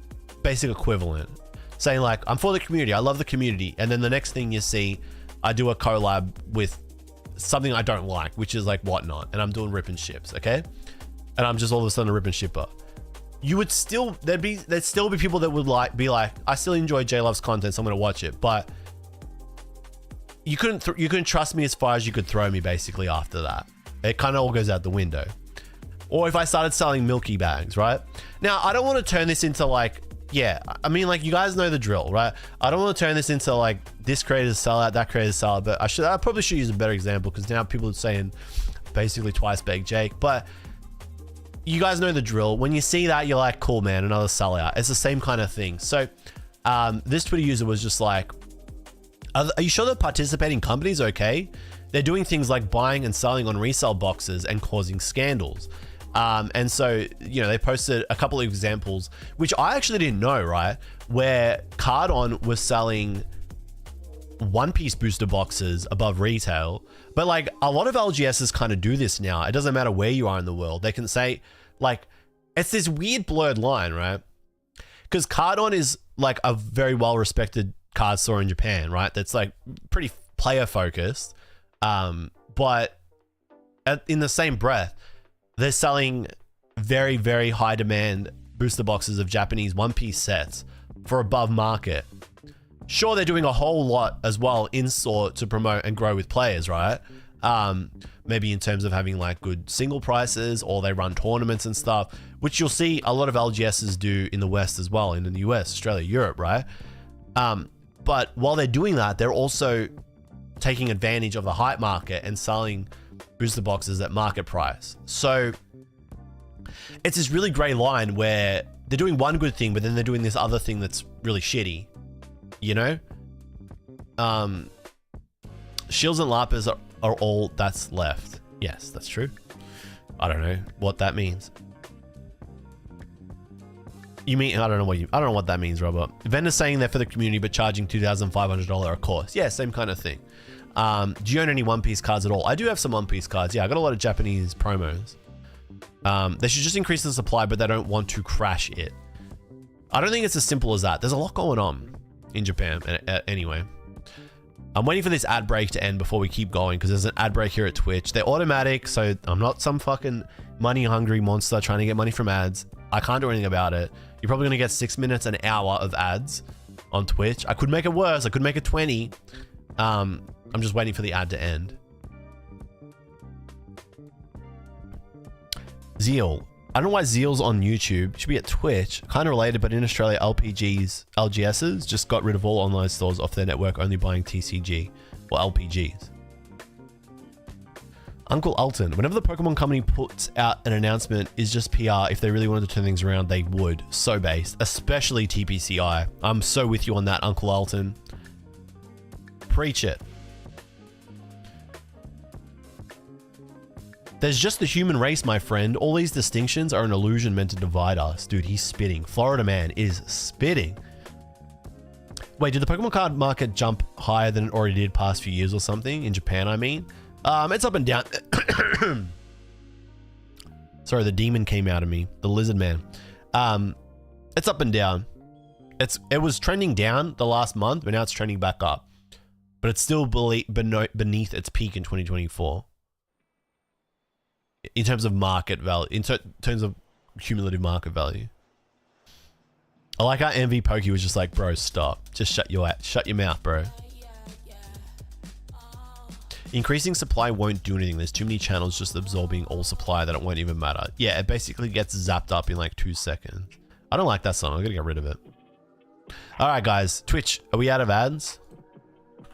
basic equivalent. Saying like, I'm for the community, I love the community, and then the next thing you see, I do a collab with something I don't like, which is like whatnot, and I'm doing rip and ships, okay? And I'm just all of a sudden a rip and shipper. You would still, there'd still be people that would be like, I still enjoy JLUV's content, so I'm gonna watch it, but you couldn't trust me as far as you could throw me basically after that. It kind of all goes out the window. Or if I started selling milky bags, right? Now, I don't want to turn this into like, yeah, I mean, like, you guys know the drill, right? I don't want to turn this into like this creator's sellout, that creator's sellout, but I probably should use a better example, because now people are saying basically twice baked Jake. But you guys know the drill. When you see that, you're like, cool, man, another sellout. It's the same kind of thing. So this Twitter user was just like, are you sure the participating companies are okay? They're doing things like buying and selling on resale boxes and causing scandals. And so, you know, they posted a couple of examples, which I actually didn't know, right? Where Cardon was selling One Piece booster boxes above retail. But like a lot of LGSs kind of do this now. It doesn't matter where you are in the world. They can say, like, it's this weird blurred line, right? Because Cardon is like a very well-respected card store in Japan, right? That's like pretty player focused. But in the same breath, they're selling very, very high demand booster boxes of Japanese One Piece sets for above market. Sure, they're doing a whole lot as well in store to promote and grow with players, right? Maybe in terms of having like good single prices, or they run tournaments and stuff, which you'll see a lot of LGSs do in the West as well, in the US, Australia, Europe, right? But while they're doing that, they're also taking advantage of the hype market and selling booster boxes at market price. So it's this really gray line where they're doing one good thing, but then they're doing this other thing that's really shitty, you know? Shields and Lapas are all that's left. Yes, that's true. I don't know what that means. You mean, I don't know what that means, Robert. Vendors saying they're for the community, but charging $2,500 a course. Yeah, same kind of thing. Do you own any One Piece cards at all? I do have some One Piece cards. Yeah, I got a lot of Japanese promos. They should just increase the supply, but they don't want to crash it. I don't think it's as simple as that. There's a lot going on in Japan anyway. I'm waiting for this ad break to end before we keep going because there's an ad break here at Twitch. They're automatic, so I'm not some fucking money-hungry monster trying to get money from ads. I can't do anything about it. You're probably going to get 6 minutes, an hour of ads on Twitch. I could make it worse. I could make it 20. I'm just waiting for the ad to end. Zeal. I don't know why Zeal's on YouTube. It should be at Twitch. Kind of related, but in Australia, LGSs just got rid of all online stores off their network, only buying TCG or LPGs. Uncle Alton. Whenever the Pokemon company puts out an announcement, is just PR. If they really wanted to turn things around, they would. So based. Especially TPCI. I'm so with you on that, Uncle Alton. Preach it. There's just the human race, my friend. All these distinctions are an illusion meant to divide us. Dude, he's spitting. Florida man is spitting. Wait, did the Pokemon card market jump higher than it already did past few years or something? In Japan, I mean. It's up and down. Sorry, the demon came out of me. The lizard man. It's up and down. It was trending down the last month, but now it's trending back up. But it's still beneath its peak in 2024. In terms of market value, in terms of cumulative market value. I like how MV Pokey was just like, bro, stop. Just shut your mouth, bro. Increasing supply won't do anything. There's too many channels just absorbing all supply that it won't even matter. Yeah, it basically gets zapped up in like 2 seconds. I don't like that song. I'm gonna get rid of it. All right, guys. Twitch, are we out of ads?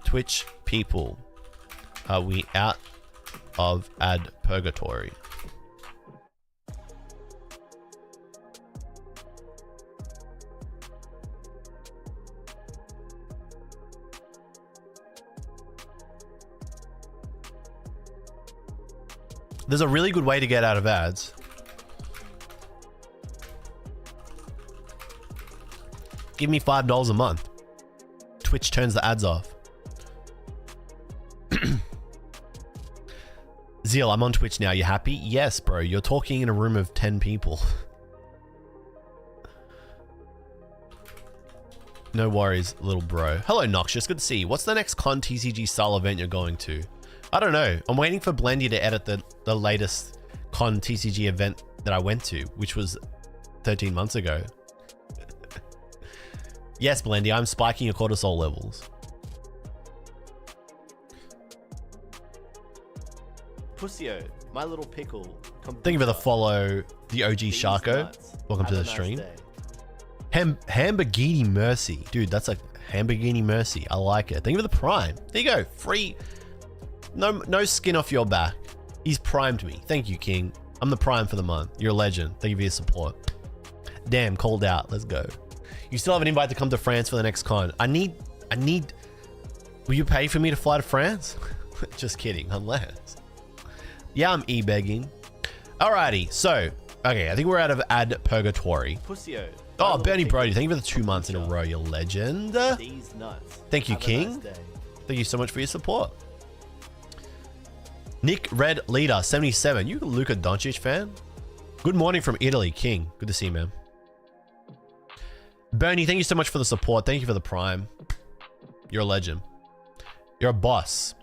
Twitch people, are we out of ad purgatory? There's a really good way to get out of ads. Give me $5 a month. Twitch turns the ads off. Zeal, I'm on Twitch now. You happy? Yes, bro. You're talking in a room of 10 people. No worries, little bro. Hello, Noxious. Good to see you. What's the next con TCG style event you're going to? I don't know. I'm waiting for Blendy to edit the latest con TCG event that I went to, which was 13 months ago. Yes, Blendy, I'm spiking your cortisol levels. Pussio, my little pickle. Thank you for the follow, the OG Sharko. Welcome to the stream. Hamburgini Mercy. Dude, that's like Hamburgini Mercy. I like it. Thank you for the prime. There you go. Free. No skin off your back. He's primed me. Thank you, King. I'm the prime for the month. You're a legend. Thank you for your support. Damn, called out. Let's go. You still have an invite to come to France for the next con. I need... Will you pay for me to fly to France? Just kidding, unless... Yeah, I'm e-begging. Alrighty, so... Okay, I think we're out of ad purgatory. Pussio. Oh, Bernie Brody, thank you for the 2 months in a row, you legend. These nuts. Thank you, King. Thank you so much for your support. Nick Red Leader 77. You a Luka Doncic fan? Good morning from Italy, King. Good to see you, man. Bernie, thank you so much for the support. Thank you for the prime. You're a legend. You're a boss.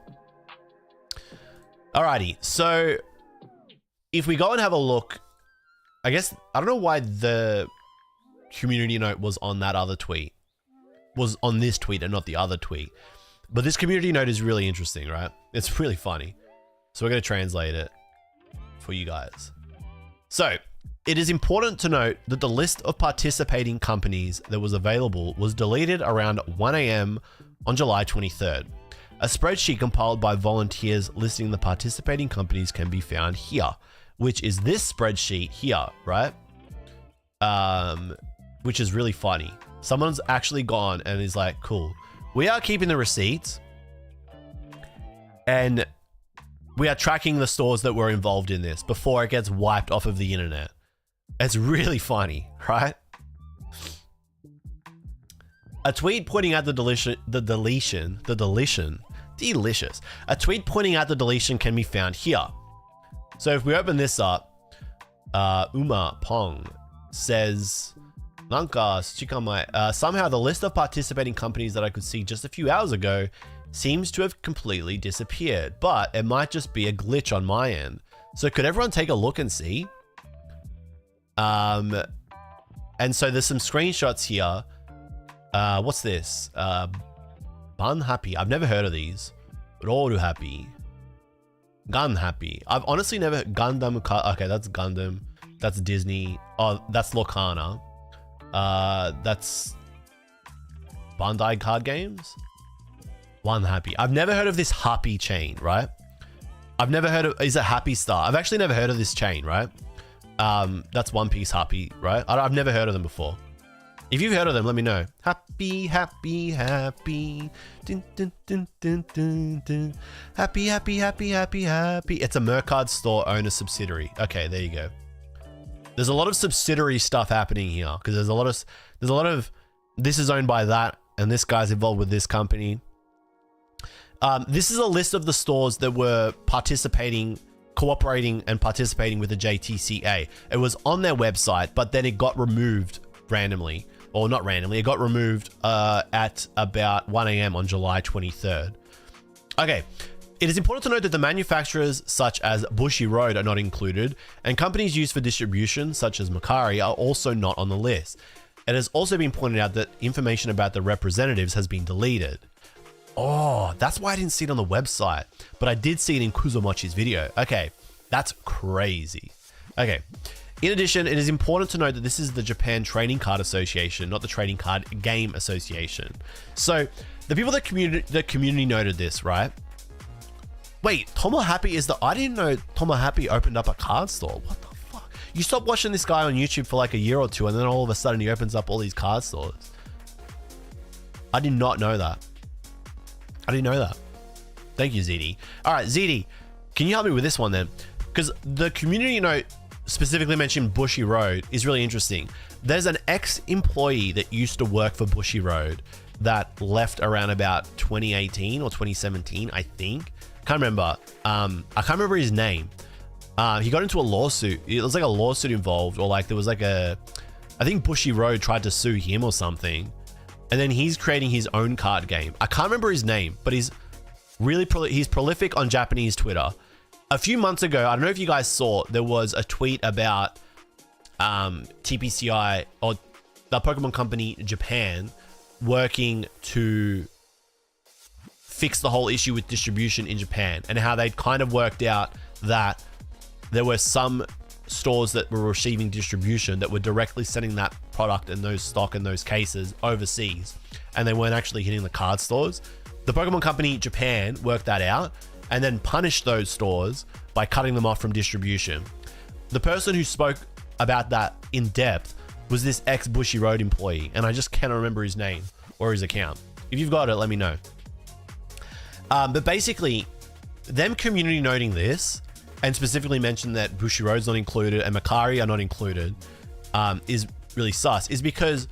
Alrighty, so if we go and have a look, I guess, I don't know why the community note was on that other tweet, was on this tweet and not the other tweet. But this community note is really interesting, right? It's really funny. So we're going to translate it for you guys. So it is important to note that the list of participating companies that was available was deleted around 1 AM on July 23rd. A spreadsheet compiled by volunteers listing the participating companies can be found here, which is this spreadsheet here, right? Which is really funny. Someone's actually gone and is like, cool, we are keeping the receipts. And we are tracking the stores that were involved in this before it gets wiped off of the internet. It's really funny, right? A tweet pointing out delicious. A tweet pointing out the deletion can be found here. So if we open this up, Uma Pong says, somehow the list of participating companies that I could see just a few hours ago seems to have completely disappeared, but it might just be a glitch on my end. So could everyone take a look and see? And so there's some screenshots here. What's this? Bun Happy. I've never heard of these. Roru Happy. Gun Happy. I've honestly never... Gundam... Okay, that's Gundam. That's Disney. Oh, that's Lorcana. That's... Bandai Card Games? One Happy. I've never heard of this Happy chain, right? I've never heard of... Is it Happy Star? I've actually never heard of this chain, right? That's One Piece Happy, right? I've never heard of them before. If you've heard of them, let me know. Happy, happy, happy. Dun, dun, dun, dun, dun, dun. Happy, happy, happy, happy, happy. It's a Mercard store owner subsidiary. Okay, there you go. There's a lot of subsidiary stuff happening here because there's a lot of this is owned by that and this guy's involved with this company. This is a list of the stores that were cooperating and participating with the JTCA. It was on their website, but then it got removed randomly. Or not randomly, it got removed at about 1 AM on July 23rd. Okay, it is important to note that the manufacturers such as Bushiroad are not included, and companies used for distribution such as Macari are also not on the list. It has also been pointed out that information about the representatives has been deleted. Oh, that's why I didn't see it on the website, but I did see it in Kuzomochi's video. Okay, that's crazy. Okay. In addition, it is important to note that this is the Japan Trading Card Association, not the Trading Card Game Association. So the people that community noted this, right? Wait, Tomohappy is I didn't know Tomohappy opened up a card store. What the fuck? You stopped watching this guy on YouTube for like a year or two and then all of a sudden he opens up all these card stores. I did not know that. I didn't know that. Thank you, ZD. All right, ZD, can you help me with this one then? Because the community note specifically mentioned Bushiroad is really interesting. There's an ex-employee that used to work for Bushiroad that left around about 2018 or 2017, I think. Can't remember. I can't remember his name. He got into a lawsuit. It was like a lawsuit involved, or like there was like I think Bushiroad tried to sue him or something. And then he's creating his own card game. I can't remember his name, but he's really he's prolific on Japanese Twitter. A few months ago, I don't know if you guys saw, there was a tweet about TPCI or the Pokemon Company Japan working to fix the whole issue with distribution in Japan, and how they'd kind of worked out that there were some stores that were receiving distribution that were directly sending that product and those stock in those cases overseas, and they weren't actually hitting the card stores. The Pokemon Company Japan worked that out and then punished those stores by cutting them off from distribution. The person who spoke about that in depth was this ex-Bushiroad employee, and I just cannot remember his name or his account. If you've got it, let me know. But basically, them community noting this, and specifically mentioned that Bushiroad's not included and Macari are not included, is really sus, is because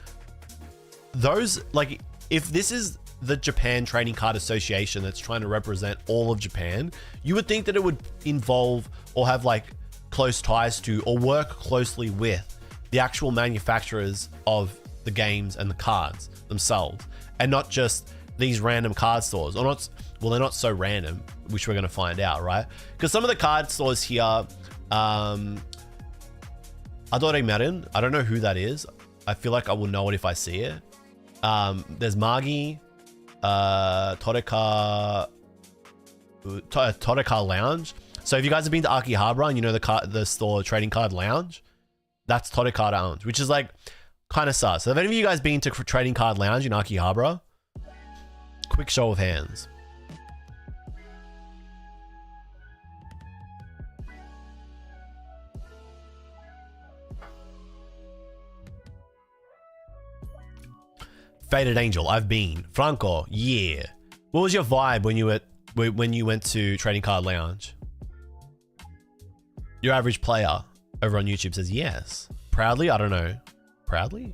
those, like, if this is the Japan Trading Card Association that's trying to represent all of Japan, you would think that it would involve or have like close ties to or work closely with the actual manufacturers of the games and the cards themselves, and not just these random card stores. Or not, well, they're not so random, which we're going to find out, right? Because some of the card stores here, Adore Marin, I don't know who that is. I feel like I will know it if I see it. There's Magi, Toreka Lounge. So if you guys have been to Akihabara and you know the store Trading Card Lounge, that's Toreka Lounge, which is like kind of sus. So have any of you guys been to Trading Card Lounge in Akihabara? Quick show of hands. Faded Angel, I've been. Franco, yeah. What was your vibe when you went to Trading Card Lounge? Your average player over on YouTube says yes. Proudly? I don't know. Proudly?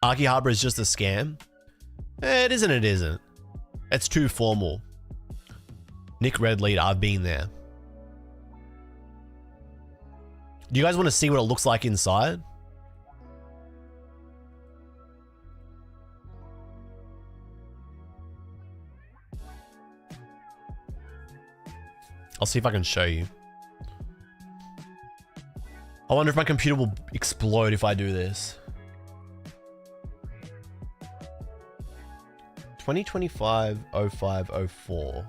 Akihabara is just a scam? It isn't, it isn't. It's too formal. Nick Red Leader, I've been there. Do you guys want to see what it looks like inside? I'll see if I can show you. I wonder if my computer will explode if I do this. 2025-05-04.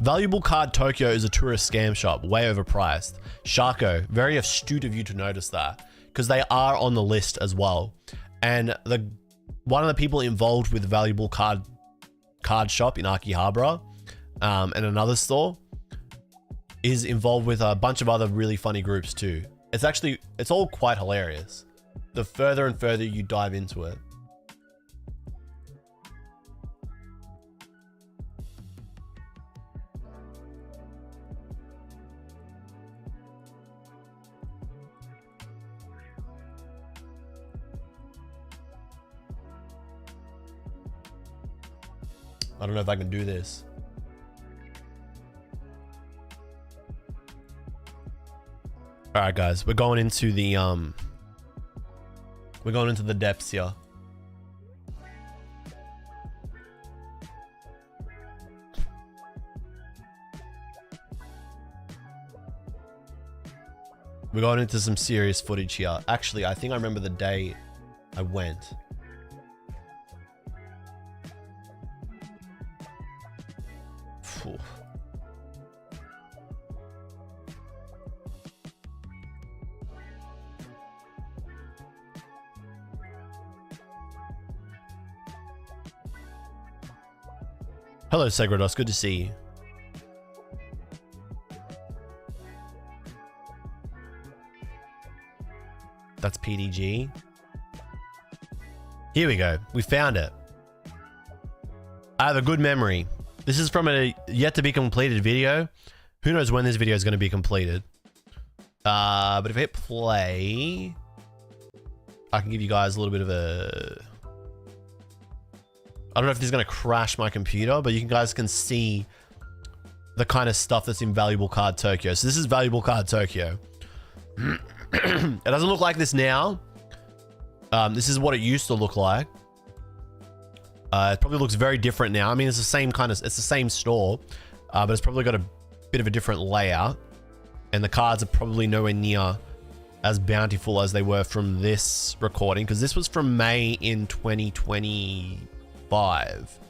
Valuable Card Tokyo is a tourist scam shop, way overpriced. Sharko, very astute of you to notice that, because they are on the list as well. And one of the people involved with Valuable Card Shop in Akihabara and another store is involved with a bunch of other really funny groups too. It's all quite hilarious. The further and further you dive into it. I don't know if I can do this. All right, guys, we're going into the depths here. We're going into some serious footage here. Actually, I think I remember the day I went. Phew. Hello, Segrados. Good to see you. That's PDG. Here we go. We found it. I have a good memory. This is from a yet to be completed video. Who knows when this video is going to be completed. But if I hit play, I can give you guys a little bit of a... I don't know if this is going to crash my computer, but you guys can see the kind of stuff that's in Valuable Card Tokyo. So this is Valuable Card Tokyo. It doesn't look like this now. This is what it used to look like. It probably looks very different now. I mean, it's the same it's the same store, but it's probably got a bit of a different layout. And the cards are probably nowhere near as bountiful as they were from this recording, because this was from May in 2025.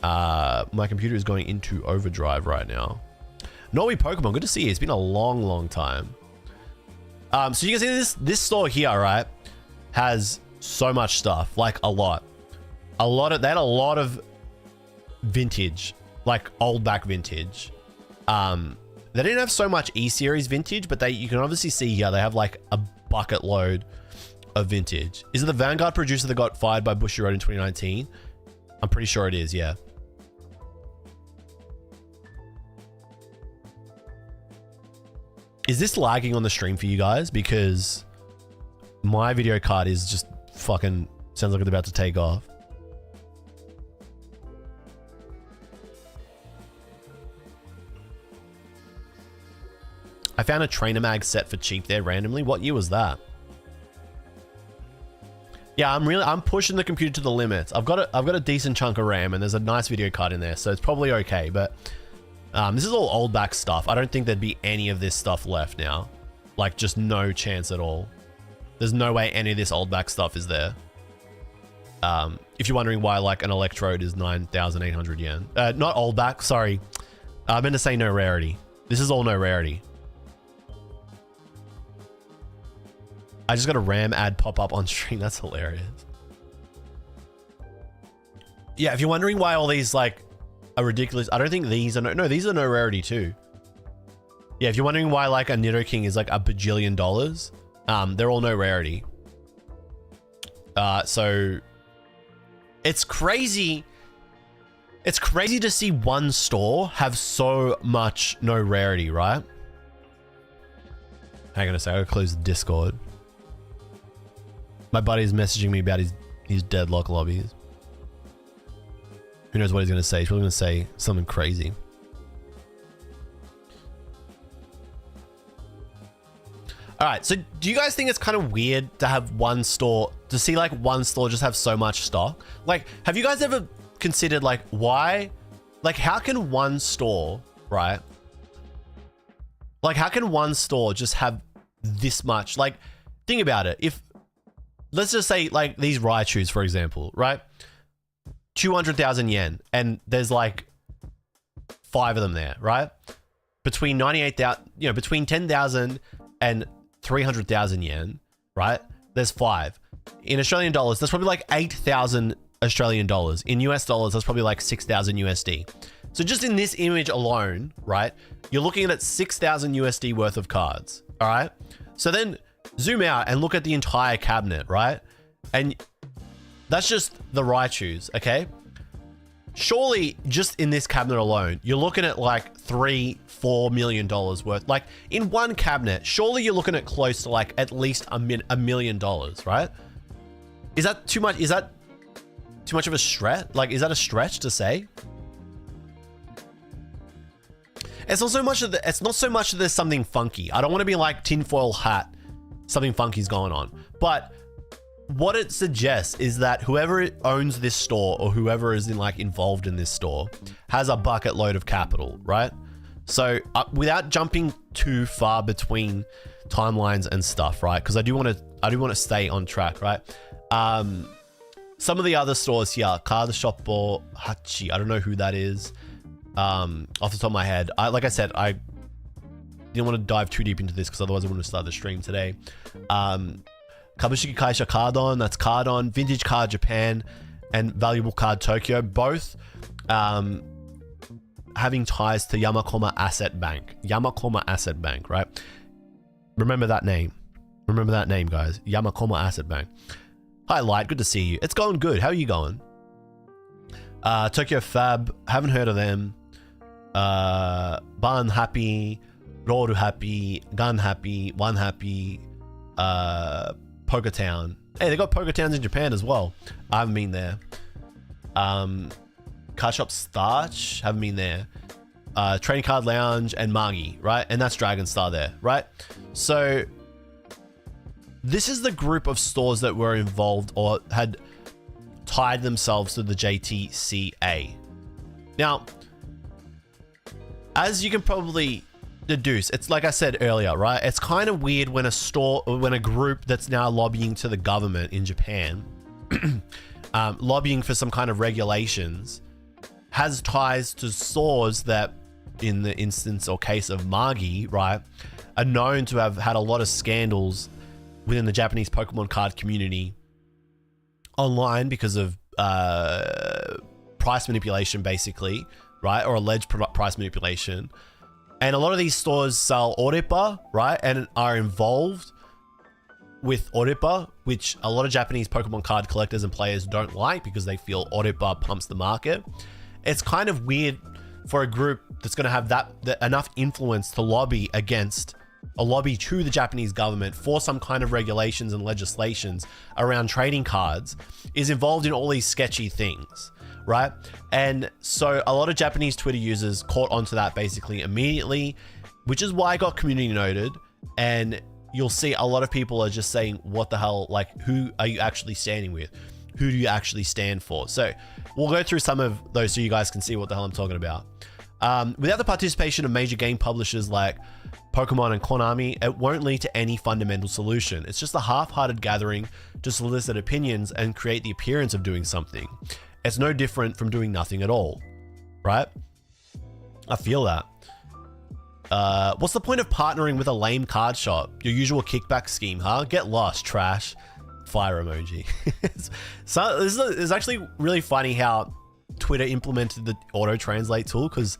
My computer is going into overdrive right now. Norway Pokemon, good to see you. It's been a long time. So you can see this store here, right, has so much stuff, like a lot. They had a lot of vintage, like old back vintage. They didn't have so much E-series vintage, but you can obviously see here they have like a bucket load of vintage. Is it the Vanguard producer that got fired by Bushiroad in 2019? I'm pretty sure it is, yeah. Is this lagging on the stream for you guys? Because my video card is just fucking, sounds like it's about to take off. I found a Trainer Mag set for cheap there randomly. What year was that? Yeah, I'm pushing the computer to the limits. I've got a decent chunk of RAM and there's a nice video card in there, so it's probably okay, but this is all old back stuff. I don't think there'd be any of this stuff left now. Like, just no chance at all. There's no way any of this old back stuff is there. If you're wondering why like an Electrode is 9,800 yen. Not old back, sorry. I meant to say no rarity. This is all no rarity. I just got a RAM ad pop up on stream. That's hilarious. Yeah, if you're wondering why all these like are ridiculous, I don't think these are no, these are no rarity too. Yeah, if you're wondering why like a Nidoking is like $1 bajillion, they're all no rarity. So it's crazy It's crazy to see one store have so much no rarity, right? Hang on a sec, I gotta close the Discord. My buddy's messaging me about his deadlock lobbies. Who knows what he's gonna say? He's probably gonna say something crazy. All right, so do you guys think it's kind of weird to have one store, to see like one store just have so much stock? Like, have you guys ever considered like why, like how can one store, right? Like how can one store just have this much? Like, think about it. If, let's just say like these Raichus, for example, right? 200,000 yen, and there's like 5 of them there, right? Between 98,000, you know, between 10,000 and 300,000 yen, right? There's 5. In Australian dollars, that's probably like 8,000 Australian dollars. In US dollars, that's probably like 6,000 USD. So just in this image alone, right? You're looking at 6,000 USD worth of cards, all right? So then zoom out and look at the entire cabinet, right? And that's just the Raichus, okay? Surely just in this cabinet alone, you're looking at like $3-4 million worth. Like in one cabinet, surely you're looking at close to like at least $1 million, right? Is that too much? Is that too much of a stretch? Like, is that a stretch to say? It's not so much that it's not so much that there's something funky. I don't want to be like tinfoil hat, something funky's going on. But what it suggests is that whoever owns this store or whoever is involved in this store has a bucket load of capital, right? So without jumping too far between timelines and stuff, right? Because I do want to stay on track, right? Some of the other stores here, Card Shop or Hachi, I don't know who that is. Off the top of my head, like I said, I didn't want to dive too deep into this because otherwise I wouldn't have started the stream today. Kabushiki Kaisha Cardon, that's Cardon, Vintage Card Japan, and Valuable Card Tokyo, both having ties to Yamakoma Asset Bank. Yamakoma Asset Bank, right? Remember that name. Remember that name, guys. Yamakoma Asset Bank. Hi, Light. Good to see you. It's going good. How are you going? Tokyo Fab. Haven't heard of them. Ban Happy. Roru Happy. Gun Happy. One Happy. Poker Town. Hey, they got Poker Towns in Japan as well. I haven't been there. Card Shop Starch. Haven't been there. Trading Card Lounge and Magi, right? And that's Dragon Star there, right? So this is the group of stores that were involved or had tied themselves to the JTCA. Now, as you can probably deduce, it's like I said earlier, right? It's kind of weird when a group that's now lobbying to the government in Japan, lobbying for some kind of regulations, has ties to stores that, in the instance or case of Magi, right, are known to have had a lot of scandals within the Japanese Pokemon card community online because of price manipulation, basically, right? Or alleged price manipulation. And a lot of these stores sell oripa, right? And are involved with oripa, which a lot of Japanese Pokemon card collectors and players don't like because they feel oripa pumps the market. It's kind of weird for a group that's going to have that enough influence to lobby against a lobby to the Japanese government for some kind of regulations and legislations around trading cards is involved in all these sketchy things, right? And so a lot of Japanese Twitter users caught onto that basically immediately, which is why I got community noted. And you'll see a lot of people are just saying, what the hell, like, who are you actually standing with? Who do you actually stand for? So we'll go through some of those so you guys can see what the hell I'm talking about. Without the participation of major game publishers like Pokemon and Konami, it won't lead to any fundamental solution. It's just a half-hearted gathering to solicit opinions and create the appearance of doing something. It's no different from doing nothing at all, right? I feel that. What's the point of partnering with a lame card shop? Your usual kickback scheme, huh? Get lost, trash. Fire emoji. So this is actually really funny how Twitter implemented the auto translate tool, because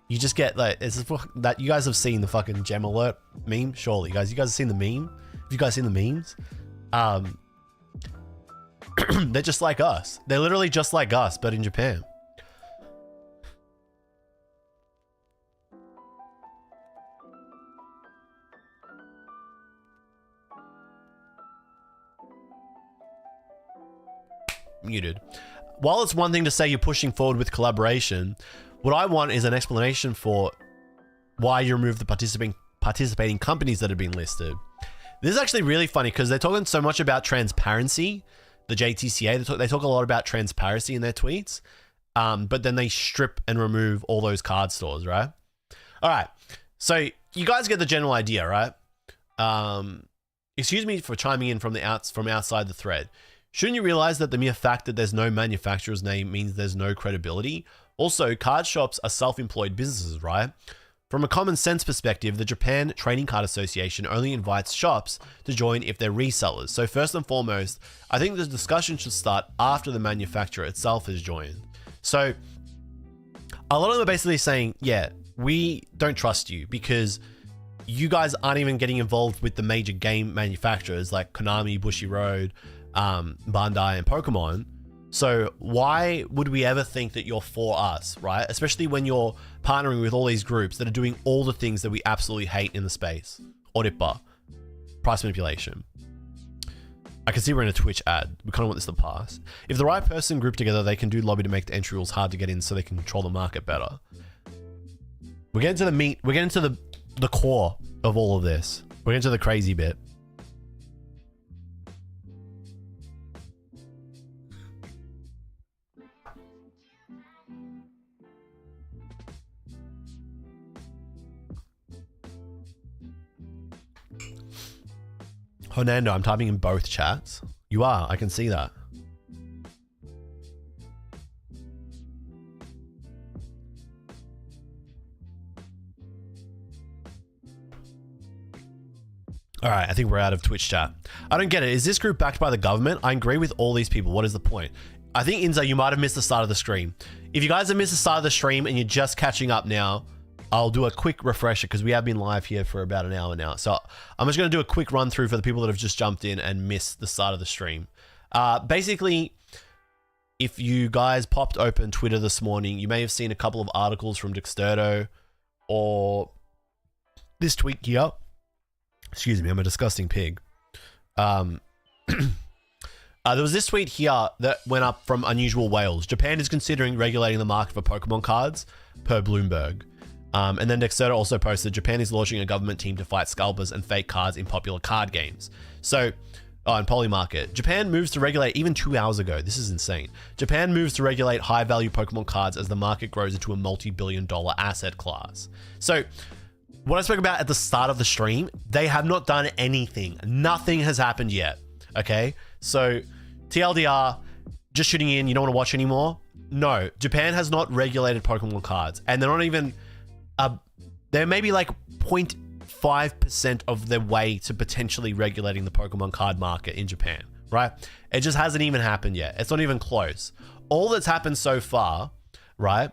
you just get like, it's that you guys have seen the fucking gem alert meme, surely you guys have seen the meme. Have you guys seen the memes? They're just like us. They're literally just like us, but in Japan. muted. While it's one thing to say you're pushing forward with collaboration, what I want is an explanation for why you removed the participating companies that have been listed. This is actually really funny because they're talking so much about transparency. The JTCA, they talk a lot about transparency in their tweets, but then they strip and remove all those card stores, right? All right, so you guys get the general idea, right? Excuse me for chiming in from outside the thread. Shouldn't you realize that the mere fact that there's no manufacturer's name means there's no credibility? Also, card shops are self-employed businesses, right? From a common sense perspective, the Japan Trading Card Association only invites shops to join if they're resellers. So first and foremost, I think the discussion should start after the manufacturer itself has joined. So a lot of them are basically saying, yeah, we don't trust you because you guys aren't even getting involved with the major game manufacturers like Konami, Bushiroad, Bandai, and Pokemon. So why would we ever think that you're for us, right? Especially when you're partnering with all these groups that are doing all the things that we absolutely hate in the space. Oripa, price manipulation. I can see we're in a Twitch ad. We kind of want this to pass. If the right person group together, they can do lobby to make the entry rules hard to get in so they can control the market better. We're getting to the meat. We're getting to the core of all of this. We're getting to the crazy bit. Honando, I'm typing in both chats. You are, I can see that. All right, I think we're out of Twitch chat. I don't get it. Is this group backed by the government? I agree with all these people. What is the point? I think, Inza, you might have missed the start of the stream. If you guys have missed the start of the stream and you're just catching up now, I'll do a quick refresher because we have been live here for about an hour now. So I'm just going to do a quick run through for the people that have just jumped in and missed the start of the stream. Basically, if you guys popped open Twitter this morning, you may have seen a couple of articles from Dexterto or this tweet here. Excuse me, I'm a disgusting pig. There was this tweet here that went up from Unusual Whales. Japan is considering regulating the market for Pokemon cards, per Bloomberg. And then Dexterto also posted, Japan is launching a government team to fight scalpers and fake cards in popular card games. So, in Polymarket. Japan moves to regulate, even 2 hours ago, this is insane. Japan moves to regulate high-value Pokemon cards as the market grows into a multi-billion-dollar asset class. So, what I spoke about at the start of the stream, they have not done anything. Nothing has happened yet, okay? So, TLDR, just shooting in, you don't want to watch anymore? No, Japan has not regulated Pokemon cards, and they're not even... they're maybe like 0.5% of their way to potentially regulating the Pokemon card market in Japan, right? It just hasn't even happened yet. It's not even close. All that's happened so far, right,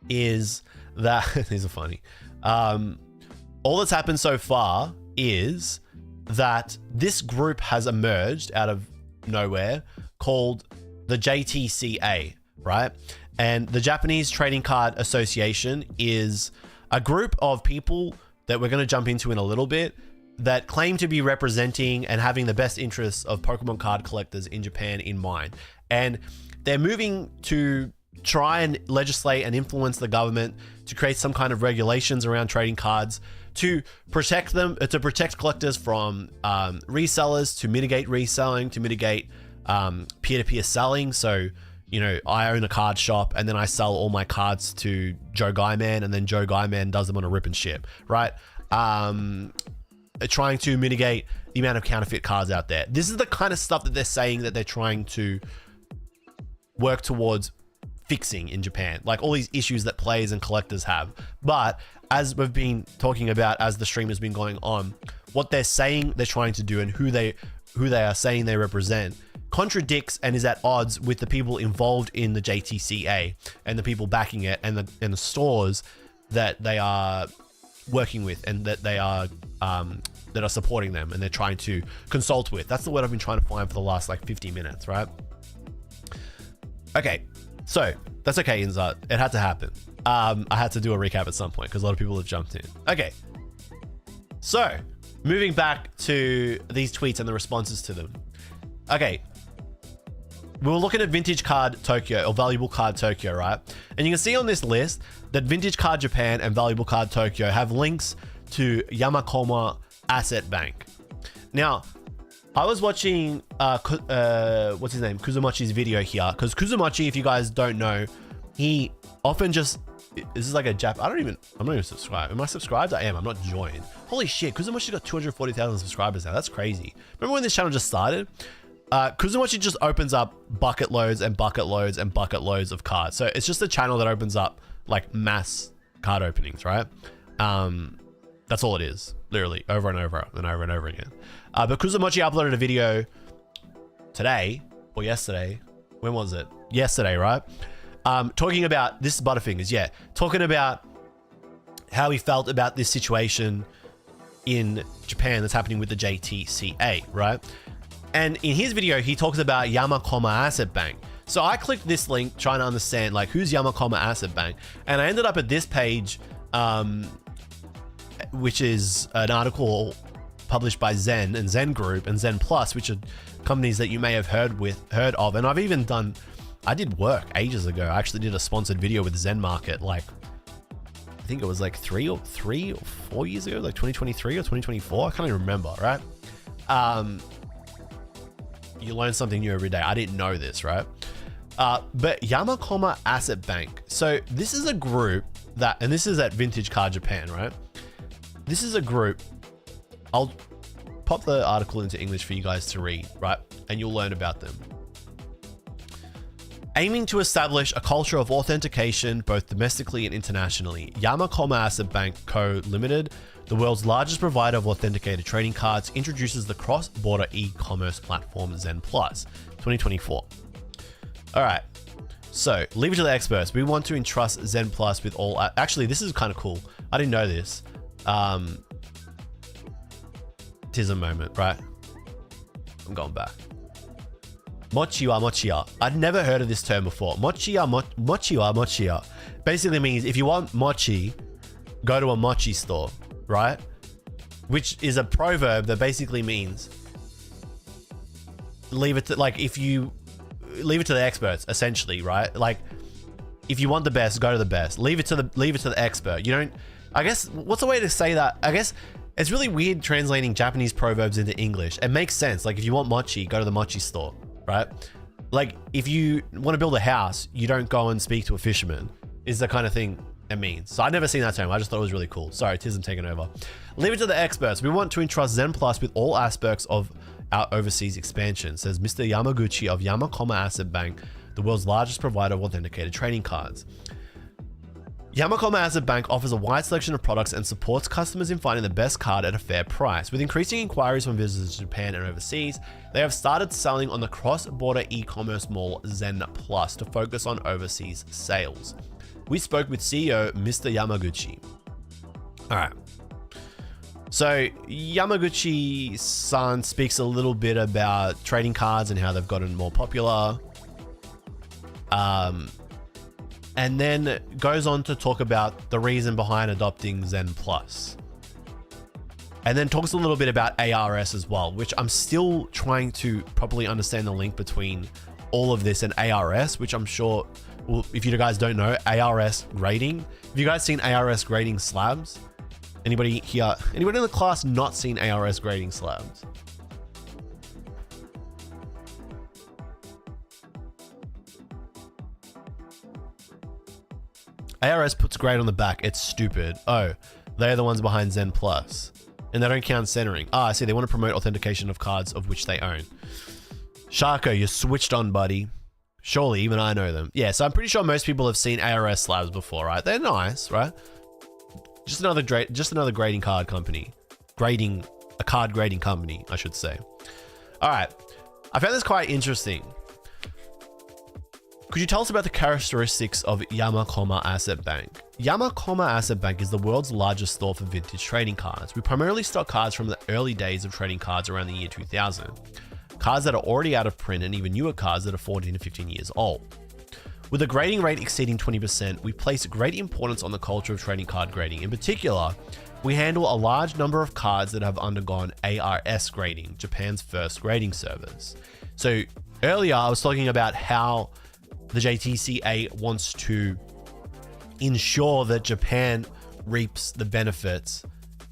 is that... these are funny. All that's happened so far is that this group has emerged out of nowhere called the JTCA, right? And the Japanese Trading Card Association is a group of people that we're going to jump into in a little bit that claim to be representing and having the best interests of Pokemon card collectors in Japan in mind. And they're moving to try and legislate and influence the government to create some kind of regulations around trading cards to protect them, to protect collectors from resellers, to mitigate reselling, to mitigate peer-to-peer selling. So, you know, I own a card shop and then I sell all my cards to Joe Guyman and then Joe Guyman does them on a rip and ship, right? Trying to mitigate the amount of counterfeit cards out there. This is the kind of stuff that they're saying that they're trying to work towards fixing in Japan, like all these issues that players and collectors have. But as we've been talking about as the stream has been going on, what they're saying they're trying to do and who they are saying they represent contradicts and is at odds with the people involved in the JTCA and the people backing it and the stores that they are working with and that they are that are supporting them and they're trying to consult with. That's the word I've been trying to find for the last like 50 minutes, right? Okay, so that's okay, Inza. It had to happen. I had to do a recap at some point because a lot of people have jumped in. Okay, so moving back to these tweets and the responses to them. Okay, we were looking at Vintage Card Tokyo or Valuable Card Tokyo, right? And you can see on this list that Vintage Card Japan and Valuable Card Tokyo have links to Yamakoma Asset Bank. Now, I was watching, what's his name? Kuzumochi's video here. Because Kuzumochi, if you guys don't know, he often just, this is like a I'm not even subscribed. Am I subscribed? I am. I'm not joined. Holy shit. Kuzumochi's got 240,000 subscribers now. That's crazy. Remember when this channel just started? Kuzumochi just opens up bucket loads and bucket loads and bucket loads of cards. So it's just a channel that opens up like mass card openings, right? That's all it is, literally, over and over and over and over again. But Kuzumochi uploaded a video today or yesterday. When was it? Yesterday, right? Talking about, this is Butterfingers, yeah. Talking about how he felt about this situation in Japan that's happening with the JTCA, right? And in his video, he talks about Yamakoma Asset Bank. So I clicked this link trying to understand like who's Yamakoma Asset Bank. And I ended up at this page, which is an article published by Zen and Zen Group and Zen Plus, which are companies that you may have heard of. And I've even I did work ages ago. I actually did a sponsored video with Zen Market, like, I think it was like 3 or 4 years ago, like 2023 or 2024. I can't even remember, right? You learn something new every day. I didn't know this, right? But Yamakoma Asset Bank. So this is a group that, and this is at Vintage Card Japan, right? This is a group. I'll pop the article into English for you guys to read, right? And you'll learn about them. Aiming to establish a culture of authentication both domestically and internationally, Yamakoma Asset Bank Co. Limited, the world's largest provider of authenticated trading cards, introduces the cross-border e-commerce platform Zen Plus 2024. All right, so leave it to the experts. We want to entrust Zen Plus with all. Actually, this is kind of cool. I didn't know this. Tis a moment, right? I'm going back. Mochiya. I'd never heard of this term before. Mochiya. Basically means if you want mochi, go to a mochi store, right? Which is a proverb that basically means leave it to, like, if you leave it to the experts, essentially, right? Like, if you want the best, go to the best. Leave it to the expert. You don't, I guess, what's the way to say that? I guess it's really weird translating Japanese proverbs into English. It makes sense. Like, if you want mochi, go to the mochi store. Right? Like, if you want to build a house, you don't go and speak to a fisherman, is the kind of thing it means. So I'd never seen that term. I just thought it was really cool. Sorry, Tism taking over. Leave it to the experts. We want to entrust Zen Plus with all aspects of our overseas expansion, says Mr. Yamaguchi of Yamakoma Asset Bank, the world's largest provider of authenticated trading cards. Yamakoma Asset Bank offers a wide selection of products and supports customers in finding the best card at a fair price. With increasing inquiries from visitors to Japan and overseas, they have started selling on the cross-border e-commerce mall Zen Plus to focus on overseas sales. We spoke with CEO Mr. Yamaguchi. All right. So Yamaguchi-san speaks a little bit about trading cards and how they've gotten more popular. And then goes on to talk about the reason behind adopting Zen Plus. And then talks a little bit about ARS as well, which I'm still trying to properly understand the link between all of this and ARS, which I'm sure, well, if you guys don't know, ARS grading. Have you guys seen ARS grading slabs? Anybody here, anybody in the class not seen ARS grading slabs? ARS puts grade on the back. It's stupid. Oh, they're the ones behind Zen Plus. And they don't count centering. Ah, I see. They want to promote authentication of cards of which they own. Sharko, you're switched on, buddy. Surely, even I know them. Yeah, so I'm pretty sure most people have seen ARS slabs before, right? They're nice, right? Just another grading card company. A card grading company, I should say. All right. I found this quite interesting. Could you tell us about the characteristics of Yamakoma Asset Bank? Yamakoma Asset Bank is the world's largest store for vintage trading cards. We primarily stock cards from the early days of trading cards around the year 2000. Cards that are already out of print and even newer cards that are 14 to 15 years old. With a grading rate exceeding 20%, we place great importance on the culture of trading card grading. In particular, we handle a large number of cards that have undergone ARS grading, Japan's first grading service. So Earlier, I was talking about how the JTCA wants to ensure that Japan reaps the benefits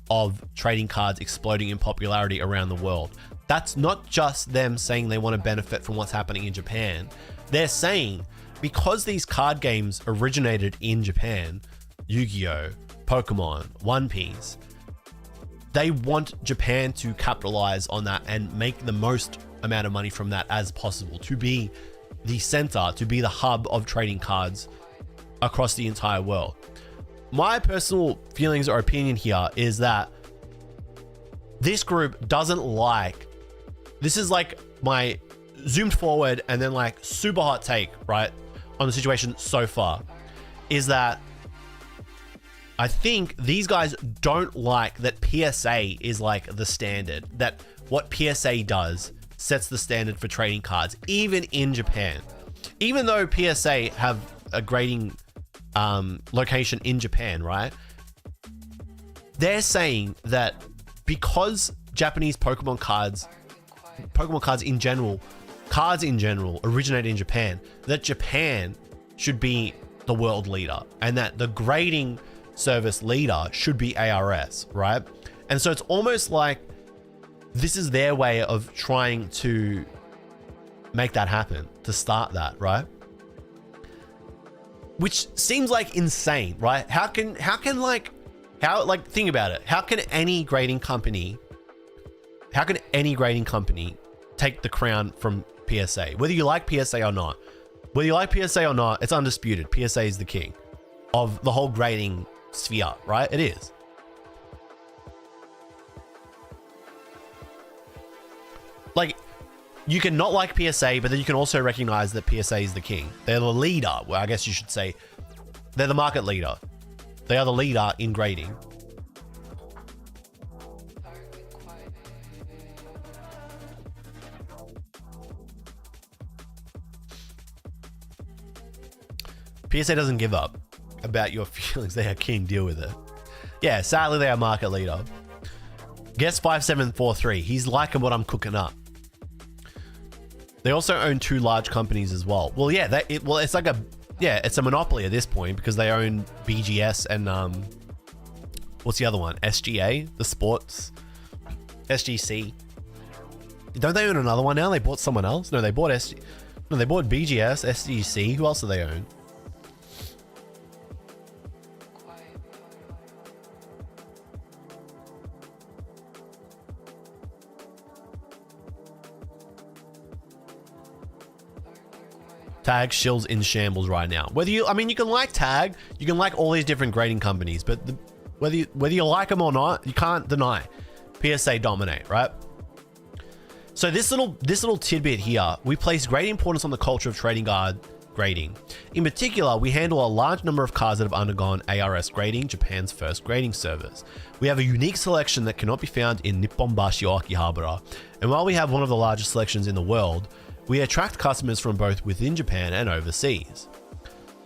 of trading cards exploding in popularity around the world. That's not just them saying they want to benefit from what's happening in Japan. They're saying because these card games originated in Japan, Yu-Gi-Oh, Pokemon, One Piece, they want Japan to capitalize on that and make the most amount of money from that as possible, to be the center, to be the hub of trading cards across the entire world. My personal feelings or opinion here is that this group doesn't like, this is like my zoomed forward and then like super hot take, right, on the situation so far, is that I think these guys don't like that PSA is like the standard, that what PSA does sets the standard for trading cards, even in Japan. Even though PSA have a grading location in Japan, right? They're saying that because Japanese Pokemon cards in general, cards in general originate in Japan, that Japan should be the world leader and that the grading service leader should be ARS, right? And so it's almost like this is their way of trying to make that happen, to start that, right? Which seems like insane, right? How think about it. How can any grading company take the crown from PSA? Whether you like PSA or not, it's undisputed. PSA is the king of the whole grading sphere, right? It is. Like, you can not like PSA, but then you can also recognize that PSA is the king. They're the leader. Well, I guess you should say they're the market leader. They are the leader in grading. PSA doesn't give up about your feelings. They are king. Deal with it. Yeah, sadly, they are market leader. Guess 5743. He's liking what I'm cooking up. They also own two large companies as well. Well, yeah, it's like it's a monopoly at this point because they own BGS and what's the other one? SGA, the sports, SGC. Don't they own another one now? They bought someone else. No, they bought BGS, SGC. Who else do they own? Tag shills in shambles right now. You can like Tag, you can like all these different grading companies, but whether you like them or not, you can't deny PSA dominate, right? So this little tidbit here, we place great importance on the culture of trading card grading. In particular, we handle a large number of cards that have undergone ARS grading, Japan's first grading service. We have a unique selection that cannot be found in Nipponbashi or Akihabara, and while we have one of the largest selections in the world, we attract customers from both within Japan and overseas.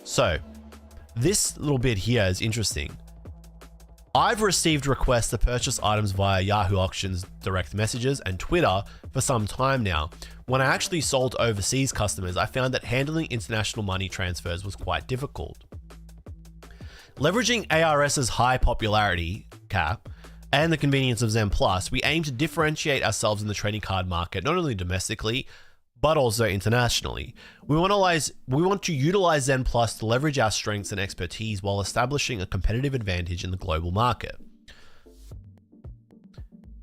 So, this little bit here is interesting. I've received requests to purchase items via Yahoo Auctions direct messages and Twitter for some time now. When I actually sold to overseas customers, I found that handling international money transfers was quite difficult. Leveraging ARS's high popularity cap and the convenience of Zen Plus, we aim to differentiate ourselves in the trading card market, not only domestically, but also internationally. We want to utilize Zen Plus to leverage our strengths and expertise while establishing a competitive advantage in the global market.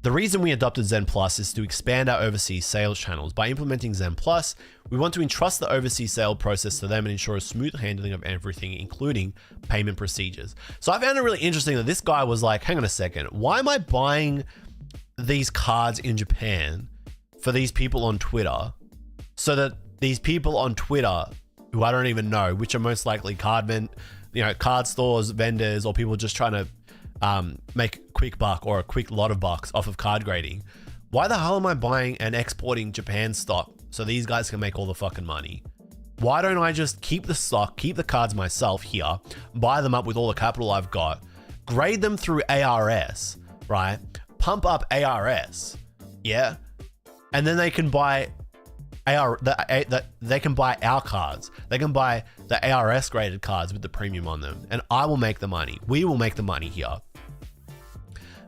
The reason we adopted Zen Plus is to expand our overseas sales channels. By implementing Zen Plus, we want to entrust the overseas sale process to them and ensure a smooth handling of everything, including payment procedures. So I found it really interesting that this guy was like, hang on a second, why am I buying these cards in Japan for these people on Twitter? So that these people on Twitter, who I don't even know, which are most likely card stores, vendors, or people just trying to make a quick buck or a quick lot of bucks off of card grading. Why the hell am I buying and exporting Japan stock so these guys can make all the fucking money? Why don't I just keep the stock, keep the cards myself here, buy them up with all the capital I've got, grade them through ARS, right? Pump up ARS, yeah? And then they can buy that they can buy our cards. They can buy the ARS graded cards with the premium on them, and I will make the money. We will make the money here.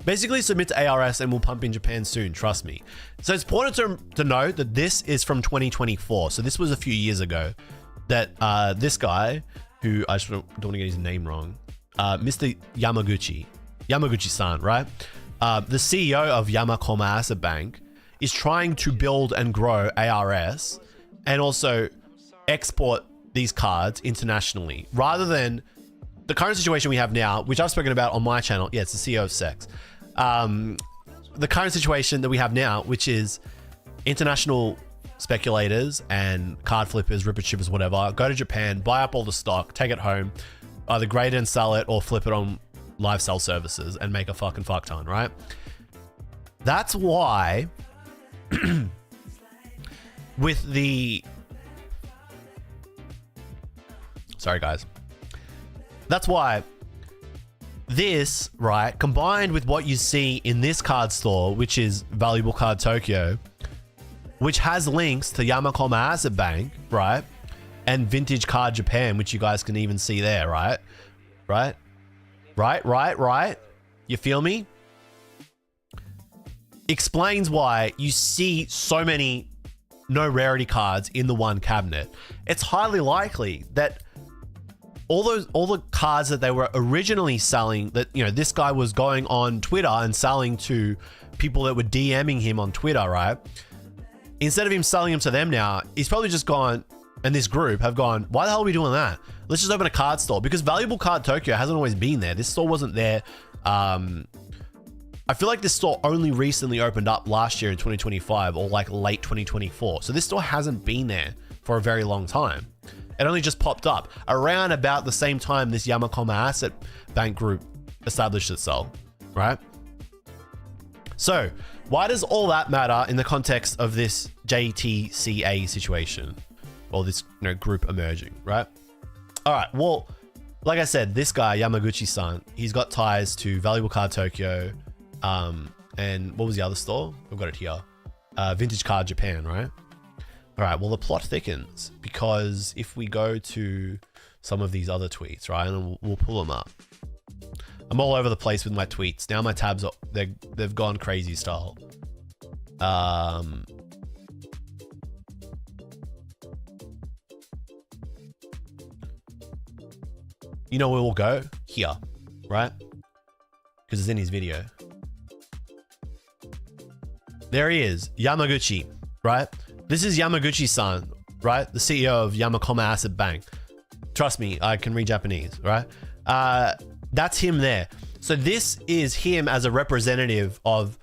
Basically, submit to ARS and we'll pump in Japan soon, trust me. So it's important to know that this is from 2024. So this was a few years ago that this guy, who I just don't want to get his name wrong, Mr. Yamaguchi-san, right? The CEO of Yamakoma Asset Bank is trying to build and grow ARS and also export these cards internationally rather than the current situation we have now, which I've spoken about on my channel. Yeah, it's the CEO of Sex. The current situation that we have now, which is international speculators and card flippers, ripper chippers, whatever, go to Japan, buy up all the stock, take it home, either grade and sell it or flip it on live sell services and make a fucking fuck ton, right? That's why with the... Sorry, guys. That's why this, right, combined with what you see in this card store, which is Valuable Card Tokyo, which has links to Yamakoma Asset Bank, right, and Vintage Card Japan, which you guys can even see there, right? Right? You feel me? Explains why you see so many no rarity cards in the one cabinet. It's highly likely that all the cards that they were originally selling, that, you know, this guy was going on Twitter and selling to people that were DMing him on Twitter, right? Instead of him selling them to them now, he's probably just gone, and this group have gone, why the hell are we doing that? Let's just open a card store, because Valuable Card Tokyo hasn't always been there. This store wasn't there. I feel like this store only recently opened up last year in 2025 or like late 2024. So this store hasn't been there for a very long time. It only just popped up around about the same time this Yamakoma Asset Bank group established itself, right? So why does all that matter in the context of this JTCA situation, or this, you know, group emerging, right? All right, well, like I said, this guy, Yamaguchi-san, he's got ties to Valuable Card Tokyo, and what was the other store? We've got it here. Vintage Card Japan, right? All right, well, the plot thickens, because if we go to some of these other tweets, right, and we'll pull them up. I'm all over the place with my tweets. Now my tabs, they've gone crazy style. You know where we'll go? Here, right? Because it's in his video. There he is, Yamaguchi, right? This is Yamaguchi-san, right? The CEO of Yamakoma Asset Bank. Trust me, I can read Japanese, right? That's him there. So this is him as a representative of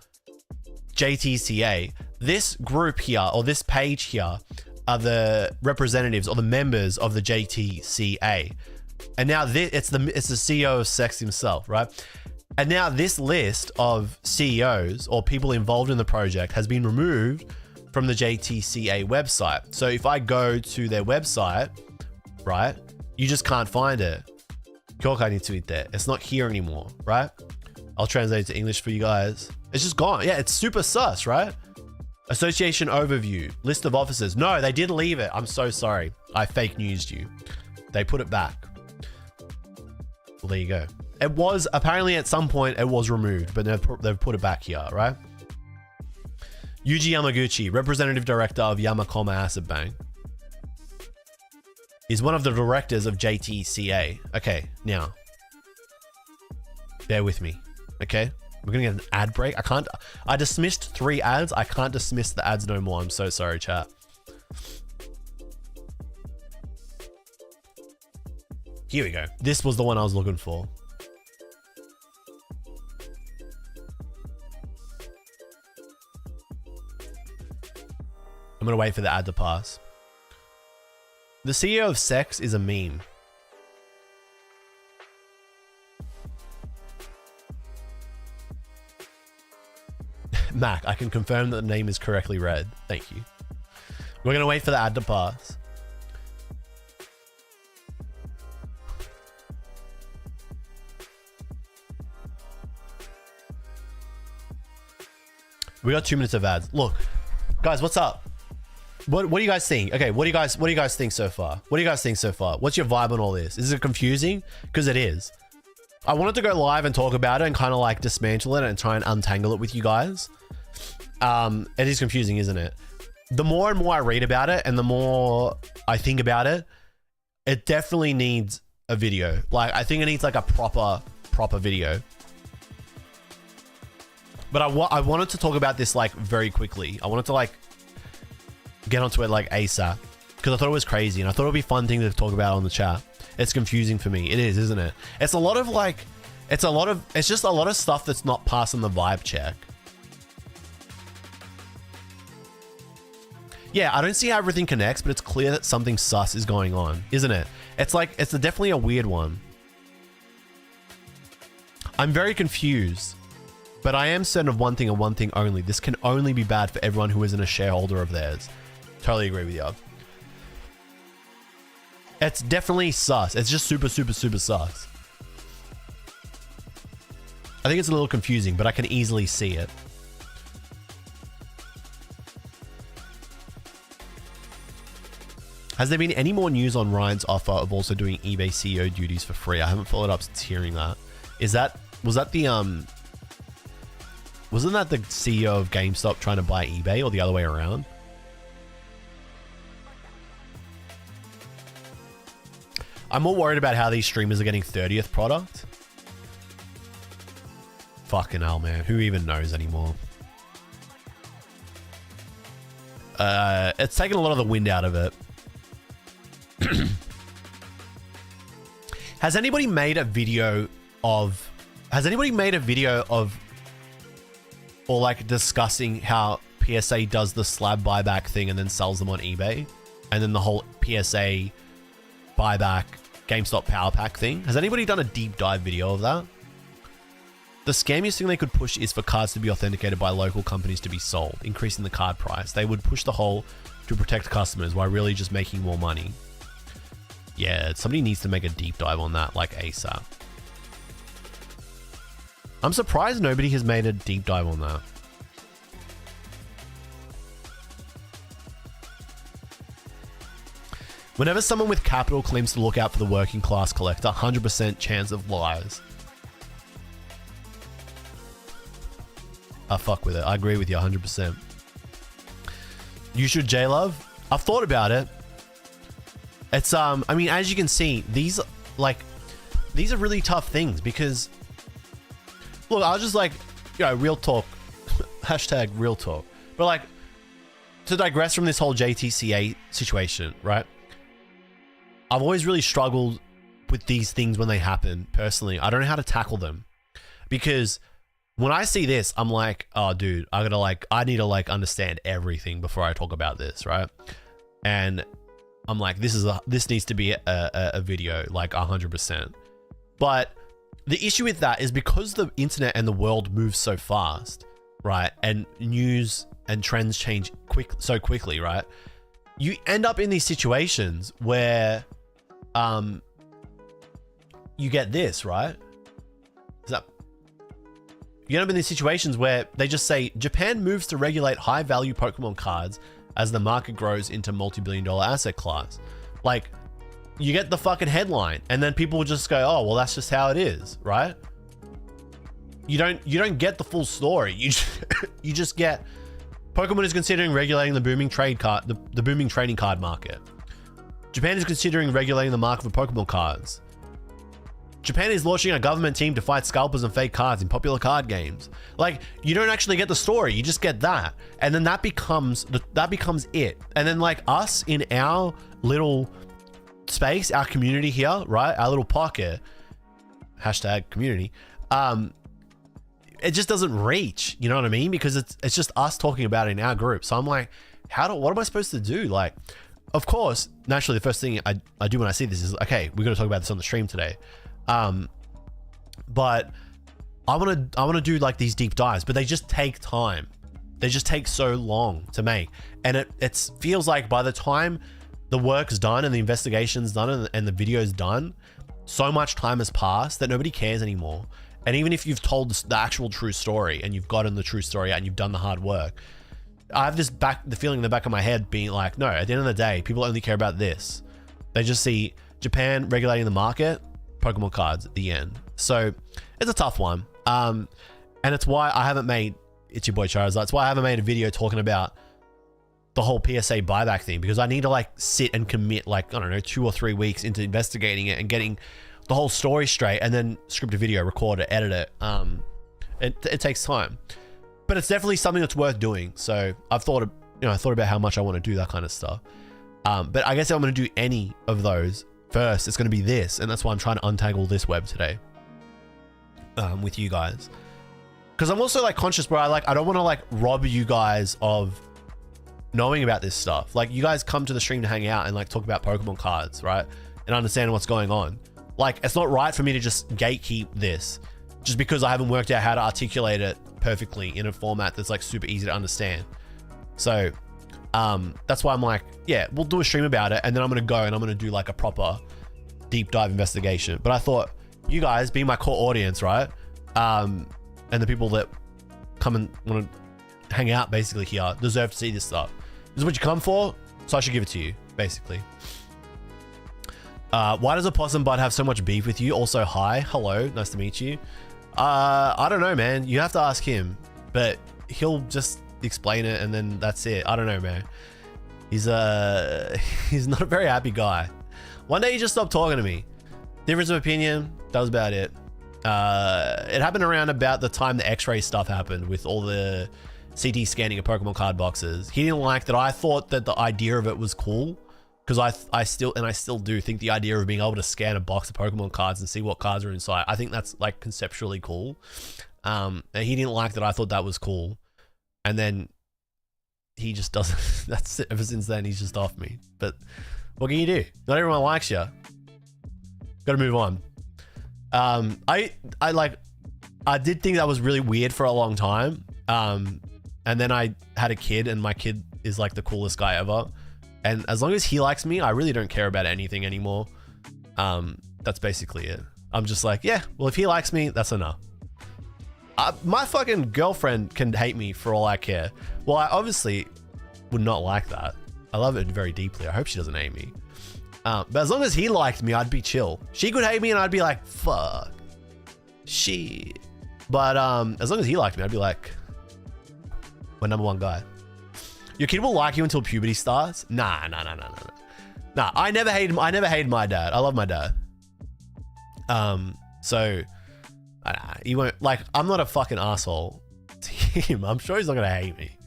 JTCA. This group here, or this page here, are the representatives or the members of the JTCA. And now it's the CEO of Sex himself, right? And now this list of CEOs or people involved in the project has been removed from the JTCA website. So if I go to their website, right, you just can't find it. It's not here anymore, right? I'll translate it to English for you guys. It's just gone. Yeah, it's super sus, right? Association overview, list of officers. No, they did leave it. I'm so sorry. I fake newsed you. They put it back. Well, there you go. It was, apparently at some point it was removed, but they've put it back here, right? Yuji Yamaguchi, representative director of Yamakoma Asset Bank, is one of the directors of JTCA. Okay, now, bear with me, okay? We're gonna get an ad break. I dismissed 3 ads. I can't dismiss the ads no more. I'm so sorry, chat. Here we go. This was the one I was looking for. I'm gonna wait for the ad to pass. The CEO of Sex is a meme. Mac, I can confirm that the name is correctly read. Thank you. We're gonna wait for the ad to pass. We got 2 minutes of ads. Look, guys, what's up? What do you guys think? Okay, what do you guys think so far? What do you guys think so far? What's your vibe on all this? Is it confusing? Because it is. I wanted to go live and talk about it and kind of like dismantle it and try and untangle it with you guys. It is confusing, isn't it? The more and more I read about it and the more I think about it, it definitely needs a video. Like, I think it needs like a proper video. But I wanted to talk about this like very quickly. I wanted to like get onto it like ASAP because I thought it was crazy and I thought it would be a fun thing to talk about on the chat. It's confusing for me. It is, isn't it? It's a lot of like, it's just a lot of stuff that's not passing the vibe check. Yeah, I don't see how everything connects, but it's clear that something sus is going on, isn't it? It's like, it's definitely a weird one. I'm very confused, but I am certain of one thing and one thing only. This can only be bad for everyone who isn't a shareholder of theirs. Totally agree with you. It's definitely sus. It's just super, super, super sus. I think it's a little confusing, but I can easily see it. Has there been any more news on Ryan's offer of also doing eBay CEO duties for free? I haven't followed up since hearing that. Was that the wasn't that the CEO of GameStop trying to buy eBay or the other way around? I'm more worried about how these streamers are getting 30th product. Fucking hell, man. Who even knows anymore? It's taken a lot of the wind out of it. Has anybody made a video of or like discussing how PSA does the slab buyback thing and then sells them on eBay, and then the whole PSA buyback GameStop power pack thing? Has anybody done a deep dive video of that? The scamiest thing they could push is for cards to be authenticated by local companies to be sold, increasing the card price. They would push the whole to protect customers while really just making more money. Yeah, somebody needs to make a deep dive on that, like ASAP. I'm surprised nobody has made a deep dive on that. Whenever someone with capital claims to look out for the working class collector, 100% chance of lies. I fuck with it. I agree with you 100%. You should, JLUV. I've thought about it. It's I mean, as you can see, these are really tough things because look, I was just like, you know, real talk, hashtag real talk. But like, to digress from this whole JTCA situation, right? I've always really struggled with these things when they happen. Personally, I don't know how to tackle them because when I see this, I'm like, oh, dude, I need to like understand everything before I talk about this, right? And I'm like, this needs to be a video, like 100%. But the issue with that is because the internet and the world moves so fast, right? And news and trends change so quickly, right? You end up in these situations where, you get this, right? You end up in these situations where they just say, Japan moves to regulate high-value Pokemon cards as the market grows into multi-billion-dollar asset class. Like, you get the fucking headline, and then people will just go, oh, well, that's just how it is, right? You don't get the full story. You just get, Pokemon is considering regulating the booming trading card market. Japan is considering regulating the market for Pokemon cards. Japan is launching a government team to fight scalpers and fake cards in popular card games. Like, you don't actually get the story, you just get that. And then that becomes it. And then like us in our little space, our community here, right? Our little pocket, hashtag community. It just doesn't reach, you know what I mean? Because it's just us talking about it in our group. So I'm like, what am I supposed to do? Like, of course, naturally the first thing I do when I see this is, okay, we're going to talk about this on the stream today. But I want to do like these deep dives, but they just take time. They just take so long to make. And it feels like by the time the work's done and the investigation's done and the video's done, so much time has passed that nobody cares anymore. And even if you've told the actual true story and you've gotten the true story out and you've done the hard work, I have the feeling in the back of my head being like, no, at the end of the day, people only care about this. They just see Japan regulating the market, Pokemon cards at the end. So it's a tough one. And it's why I haven't made, it's your boy Charizard. It's why I haven't made a video talking about the whole PSA buyback thing, because I need to like sit and commit like, I don't know, 2 or 3 weeks into investigating it and getting the whole story straight, and then script a video, record it, edit it. It takes time, but it's definitely something that's worth doing. So I've thought about how much I want to do that kind of stuff. But I guess if I'm going to do any of those first, it's going to be this. And that's why I'm trying to untangle this web today, with you guys. Cause I'm also like conscious, bro. I don't want to like rob you guys of knowing about this stuff. Like, you guys come to the stream to hang out and like talk about Pokemon cards, right? And understand what's going on. Like, it's not right for me to just gatekeep this just because I haven't worked out how to articulate it perfectly in a format that's like super easy to understand. So that's why I'm like, yeah, we'll do a stream about it, and then I'm gonna go and I'm gonna do like a proper deep dive investigation. But I thought you guys, being my core audience, right, and the people that come and want to hang out basically here, deserve to see this stuff. This is what you come for, so I should give it to you, basically. Why does a possum bud have so much beef with you? Also, hi, hello, nice to meet you. I don't know, man. You have to ask him, but he'll just explain it, and then that's it. I don't know, man. He's not a very happy guy. One day he just stopped talking to me. Difference of opinion, that was about it. It happened around about the time the X-ray stuff happened with all the CT scanning of Pokemon card boxes. He didn't like that. I thought that the idea of it was cool, because I still do think the idea of being able to scan a box of Pokemon cards and see what cards are inside, I think that's like conceptually cool. And he didn't like that. I thought that was cool. And then he just doesn't. That's it. Ever since then, he's just off me. But what can you do? Not everyone likes you. Got to move on. I did think that was really weird for a long time. And then I had a kid, and my kid is like the coolest guy ever. And as long as he likes me, I really don't care about anything anymore. That's basically it. I'm just like, yeah, well, if he likes me, that's enough. My fucking girlfriend can hate me for all I care. Well, I obviously would not like that. I love it very deeply. I hope she doesn't hate me. But as long as he liked me, I'd be chill. She could hate me and I'd be like, fuck. Shit. But as long as he liked me, I'd be like, my number one guy. Your kid will like you until puberty starts? Nah. Nah, I never hated my dad. I love my dad. So he won't, like, I'm not a fucking asshole to him. I'm sure he's not gonna hate me.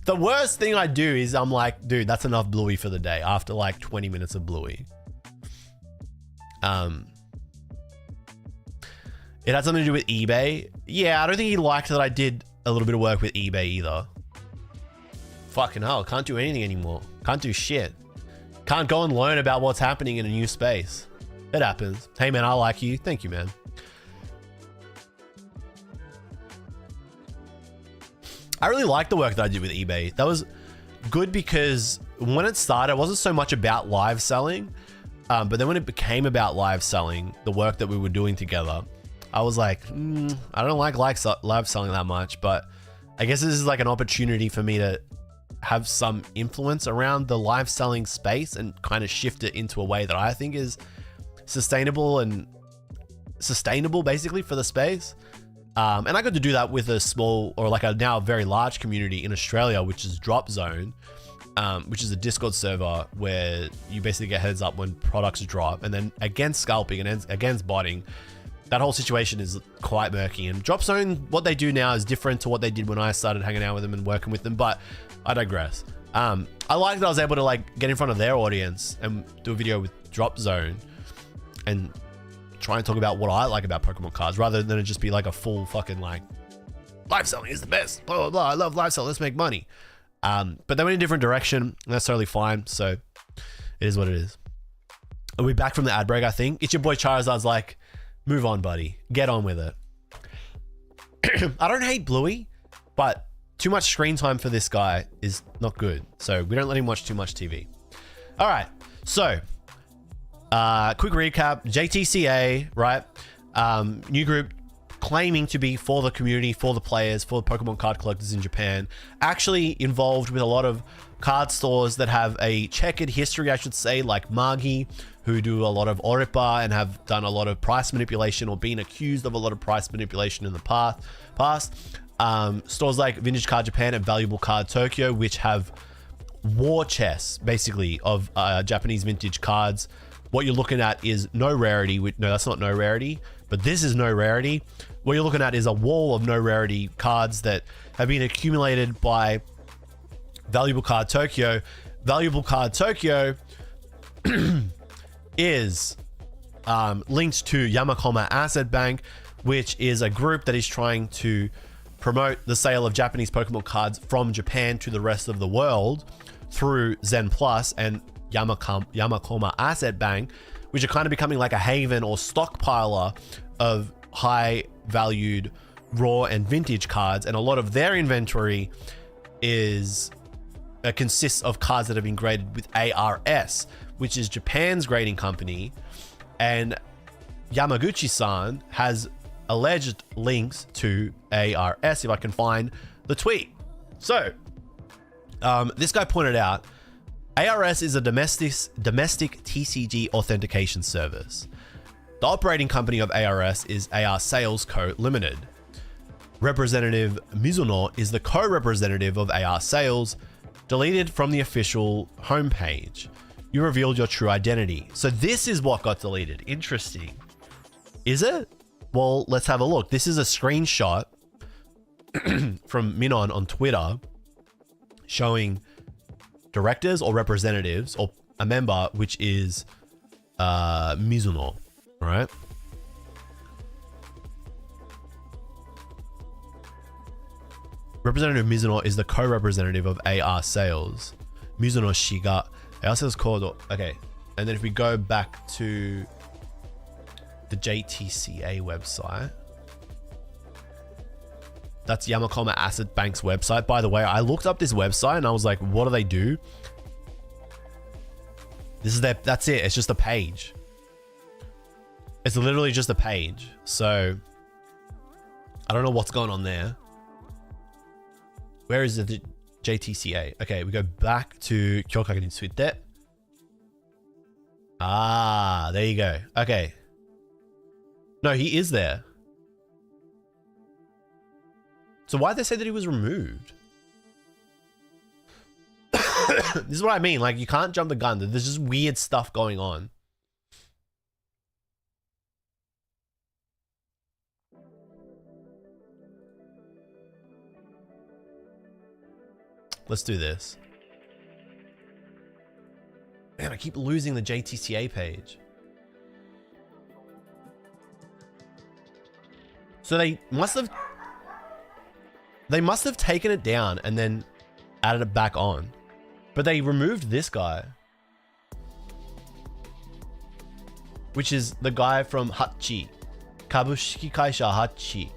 The worst thing I do is I'm like, dude, that's enough Bluey for the day after like 20 minutes of Bluey. It had something to do with eBay. Yeah, I don't think he liked that I did a little bit of work with eBay either. Fucking hell, can't do anything anymore. Can't do shit. Can't go and learn about what's happening in a new space. It happens. Hey man, I like you. Thank you, man. I really liked the work that I did with eBay. That was good because when it started, it wasn't so much about live selling. But then when it became about live selling, the work that we were doing together, I was like, I don't like live selling that much, but I guess this is like an opportunity for me to have some influence around the live selling space and kind of shift it into a way that I think is sustainable basically for the space. And I got to do that with a small, or like a now very large community in Australia, which is Drop Zone, which is a Discord server where you basically get heads up when products drop. And then against scalping and against botting, that whole situation is quite murky. And Drop Zone, what they do now is different to what they did when I started hanging out with them and working with them, but I digress. I like that I was able to like get in front of their audience and do a video with Drop Zone and try and talk about what I like about Pokemon cards, rather than it just be like a full fucking like, live selling is the best, blah, blah, blah. I love live selling, let's make money. But they went in a different direction, and that's totally fine. So it is what it is. Are we back from the ad break? I think it's your boy Charizard's like, move on, buddy, get on with it. I don't hate Bluey, but too much screen time for this guy is not good. So we don't let him watch too much TV. All right. So quick recap, JTCA, right? New group claiming to be for the community, for the players, for the Pokemon card collectors in Japan, actually involved with a lot of card stores that have a checkered history, I should say, like Magi, who do a lot of oripa and have done a lot of price manipulation or been accused of a lot of price manipulation in the past. Stores like Vintage Card Japan and Valuable Card Tokyo, which have war chests, basically, of Japanese vintage cards. What you're looking at is no rarity. No, that's not no rarity, but this is no rarity. What you're looking at is a wall of no rarity cards that have been accumulated by Valuable Card Tokyo. Valuable Card Tokyo is linked to Yamakoma Asset Bank, which is a group that is trying to promote the sale of Japanese Pokemon cards from Japan to the rest of the world through Zen Plus and Yamakoma Asset Bank, which are kind of becoming like a haven or stockpiler of high valued raw and vintage cards. And a lot of their inventory consists of cards that have been graded with ARS, which is Japan's grading company. And Yamaguchi-san has alleged links to ARS, if I can find the tweet. So this guy pointed out ARS is a domestic TCG authentication service. The operating company of ARS is AR Sales Co. Limited. Representative Mizuno is the co-representative of AR Sales, deleted from the official homepage. You revealed your true identity. So this is what got deleted. Interesting. Is it? Well, let's have a look. This is a screenshot from Minon on Twitter showing directors or representatives or a member, which is Mizuno, all right? Representative Mizuno is the co-representative of AR Sales. Mizuno Shiga. AR Sales called, okay. And then if we go back to the JTCA website, that's Yamakoma Asset Bank's website. By the way, I looked up this website and I was like, what do they do? That's it. It's just a page. It's literally just a page. So I don't know what's going on there. Where is the JTCA? Okay, we go back to Kyokaku ni Tsuite. Ah, there you go. Okay. No, he is there. So why'd they say that he was removed? This is what I mean. Like, you can't jump the gun. There's just weird stuff going on. Let's do this. Man, I keep losing the JTCA page. So they must have taken it down and then added it back on. But they removed this guy, which is the guy from Hachi. Kabushiki Kaisha Hachi.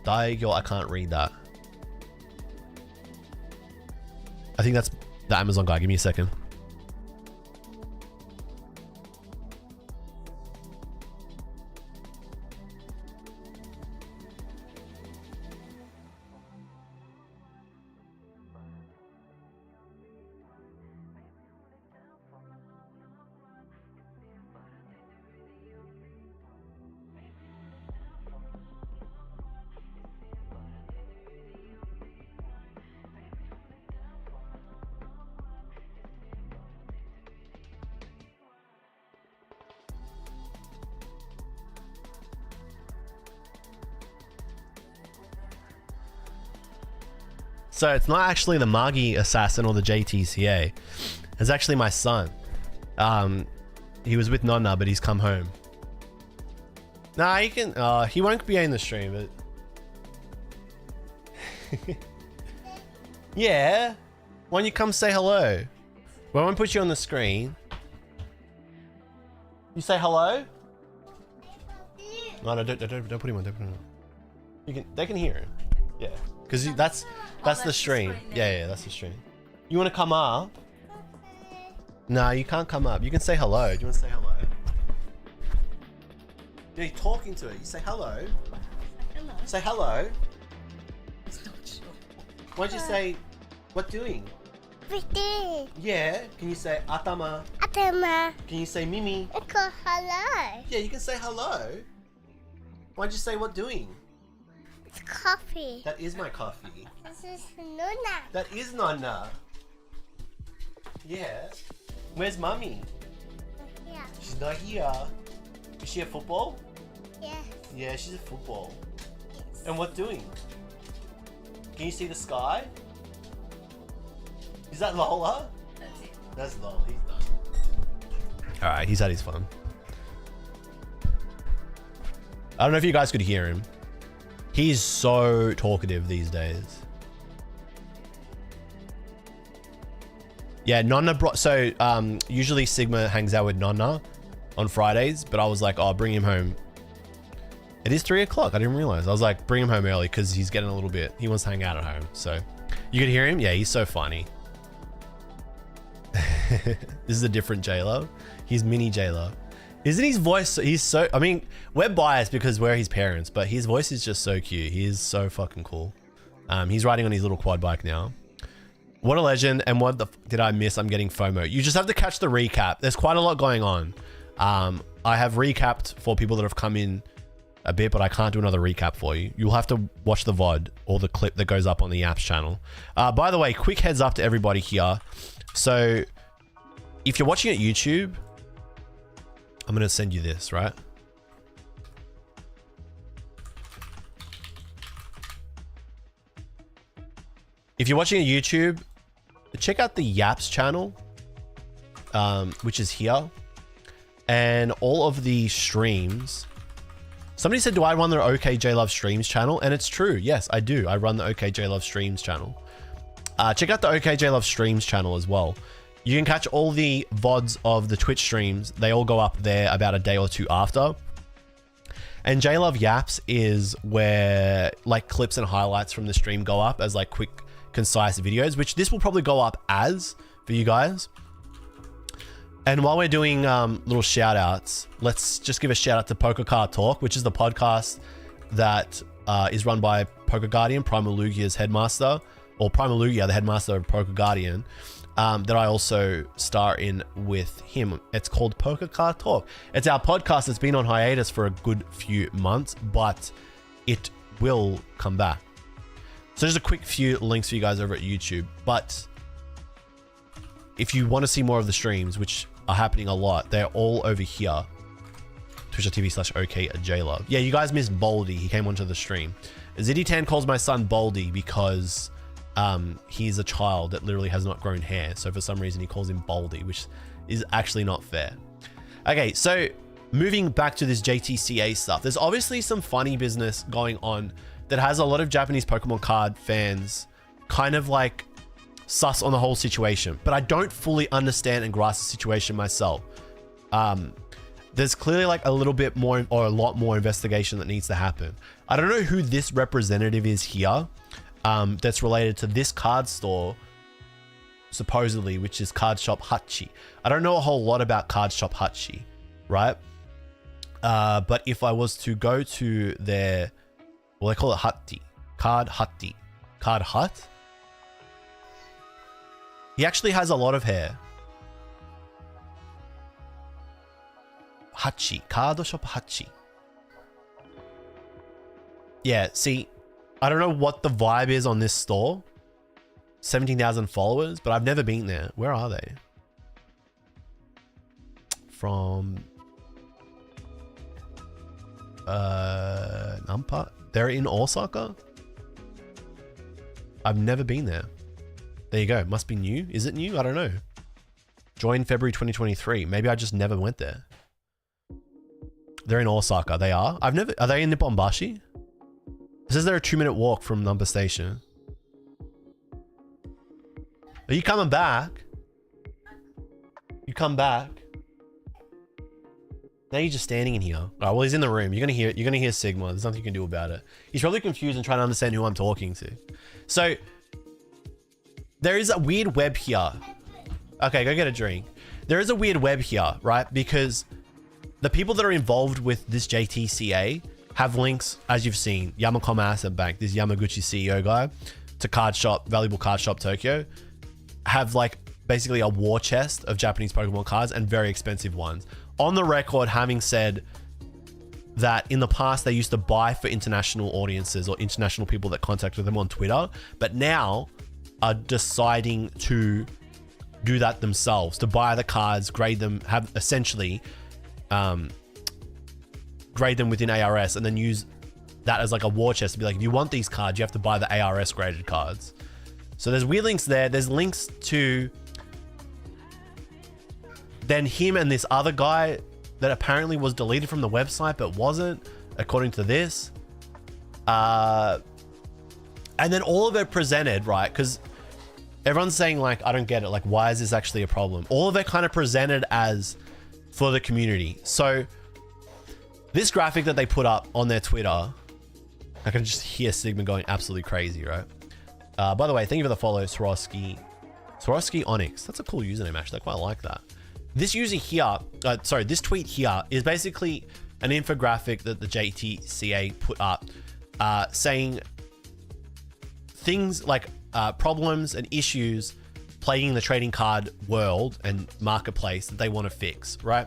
Daigyo, I can't read that. I think that's the Amazon guy. Give me a second. So it's not actually the Magi assassin or the JTCA. It's actually my son. He was with Nonna, but he's come home. Nah, he can. He won't be in the stream, but yeah. Why don't you come say hello? Well, I won't put you on the screen. You say hello? No, don't put him on. Don't put him on. You can. They can hear him. Yeah, because that's the stream. Yeah, that's the stream. You want to come up? No, you can't come up. You can say hello. Do you want to say hello? You're talking to it. You say hello. Hello. Say hello. It's not sure. Why don't you say, what doing? Pretty. Yeah. Can you say atama? Atama. Can you say mimi? Uncle, hello. Yeah, you can say hello. Why'd you say what doing? It's coffee. That is my coffee. This is Nuna. That is Nana. Yeah. Where's mummy? Yeah. She's not here. Is she at football? Yes. Yeah, she's at football. Yes. And what doing? Can you see the sky? Is that Lola? That's it. That's Lola. He's done. Alright, he's had his fun. I don't know if you guys could hear him. He's so talkative these days. Yeah, Nonna brought... So, usually Sigma hangs out with Nonna on Fridays, but I was like, oh, bring him home. It is 3 o'clock. I didn't realize. I was like, bring him home early because he's getting a little bit... He wants to hang out at home. So, you could hear him? Yeah, he's so funny. This is a different JLUV. He's mini JLUV. Isn't his voice... He's so... I mean, we're biased because we're his parents, but his voice is just so cute. He is so fucking cool. He's riding on his little quad bike now. What a legend. And what the did I miss? I'm getting FOMO. You just have to catch the recap. There's quite a lot going on. I have recapped for people that have come in a bit, but I can't do another recap for you. You'll have to watch the VOD or the clip that goes up on the apps channel. By the way, quick heads up to everybody here. So if you're watching at YouTube, I'm going to send you this, right? If you're watching at YouTube, check out the Yaps channel, which is here. And all of the streams. Somebody said, do I run the okJLUV streams channel? And it's true. Yes, I do. I run the okJLUV streams channel. Check out the okJLUV streams channel as well. You can catch all the VODs of the Twitch streams. They all go up there about a day or two after. And JLUV Yaps is where like clips and highlights from the stream go up as like quick, concise videos, which this will probably go up as for you guys. And while we're doing little shout outs, let's just give a shout out to Poker Card Talk, which is the podcast that is run by Poker Guardian, Primal Lugia's headmaster, or Primal Lugia, the headmaster of Poker Guardian, that I also star in with him. It's called Poker Card Talk. It's our podcast that's been on hiatus for a good few months, but it will come back. So just a quick few links for you guys over at YouTube. But if you want to see more of the streams, which are happening a lot, they're all over here. Twitch.tv/okJLUV. Yeah, you guys missed Baldy. He came onto the stream. Ziddy10 calls my son Baldy because he's a child that literally has not grown hair. So for some reason he calls him Baldy, which is actually not fair. Okay, so moving back to this JTCA stuff. There's obviously some funny business going on that has a lot of Japanese Pokemon card fans kind of like sus on the whole situation, but I don't fully understand and grasp the situation myself. There's clearly like a little bit more or a lot more investigation that needs to happen. I don't know who this representative is here that's related to this card store, supposedly, which is Card Shop Hachi. I don't know a whole lot about Card Shop Hachi, right? But if I was to go to their, well, they call it Hatti, Card Hatti, Card Hut. He actually has a lot of hair. Hachi, Card Shop Hachi. Yeah, see, I don't know what the vibe is on this store. 17,000 followers, but I've never been there. Where are they? From Nampa? They're in Osaka? I've never been there. There you go. Must be new. Is it new? I don't know. Joined February 2023. Maybe I just never went there. They're in Osaka. They are? I've never... Are they in Nipponbashi? It says they're a 2-minute walk from Number Station. Are you coming back? You come back? Now you're just standing in here. All right, well, he's in the room. You're gonna hear Sigma. There's nothing you can do about it. He's probably confused and trying to understand who I'm talking to. So there is a weird web here. Okay, go get a drink. There is a weird web here, right? Because the people that are involved with this JTCA have links, as you've seen, Yamakom Asset Bank, this Yamaguchi CEO guy, to Card Shop, Valuable Card Shop Tokyo, have like basically a war chest of Japanese Pokemon cards and very expensive ones. On the record, having said that in the past they used to buy for international audiences or international people that contacted them on Twitter, but now are deciding to do that themselves, to buy the cards, grade them, have essentially grade them within ARS, and then use that as like a war chest to be like, if you want these cards, you have to buy the ARS graded cards. So there's weird links there. There's links to then him and this other guy that apparently was deleted from the website, but wasn't, according to this. And then all of it presented, right? Because everyone's saying like, I don't get it. Like, why is this actually a problem? All of it kind of presented as for the community. So this graphic that they put up on their Twitter, I can just hear Sigma going absolutely crazy, right? By the way, thank you for the follow, Swarovski Onyx. That's a cool username, actually. I quite like that. This user here, this tweet here is basically an infographic that the JTCA put up saying things like problems and issues plaguing the trading card world and marketplace that they want to fix, right?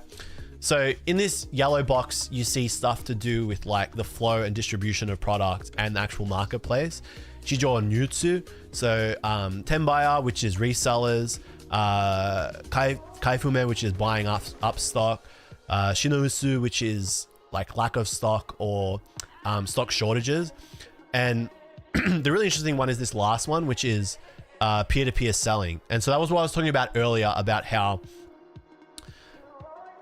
So in this yellow box, you see stuff to do with like the flow and distribution of products and the actual marketplace. Shijo and Yutsu, so Tenbaya, which is resellers, Kaifume, which is buying up stock, Shinousu, which is like lack of stock or stock shortages. And the really interesting one is this last one, which is peer-to-peer selling. And so that was what I was talking about earlier, about how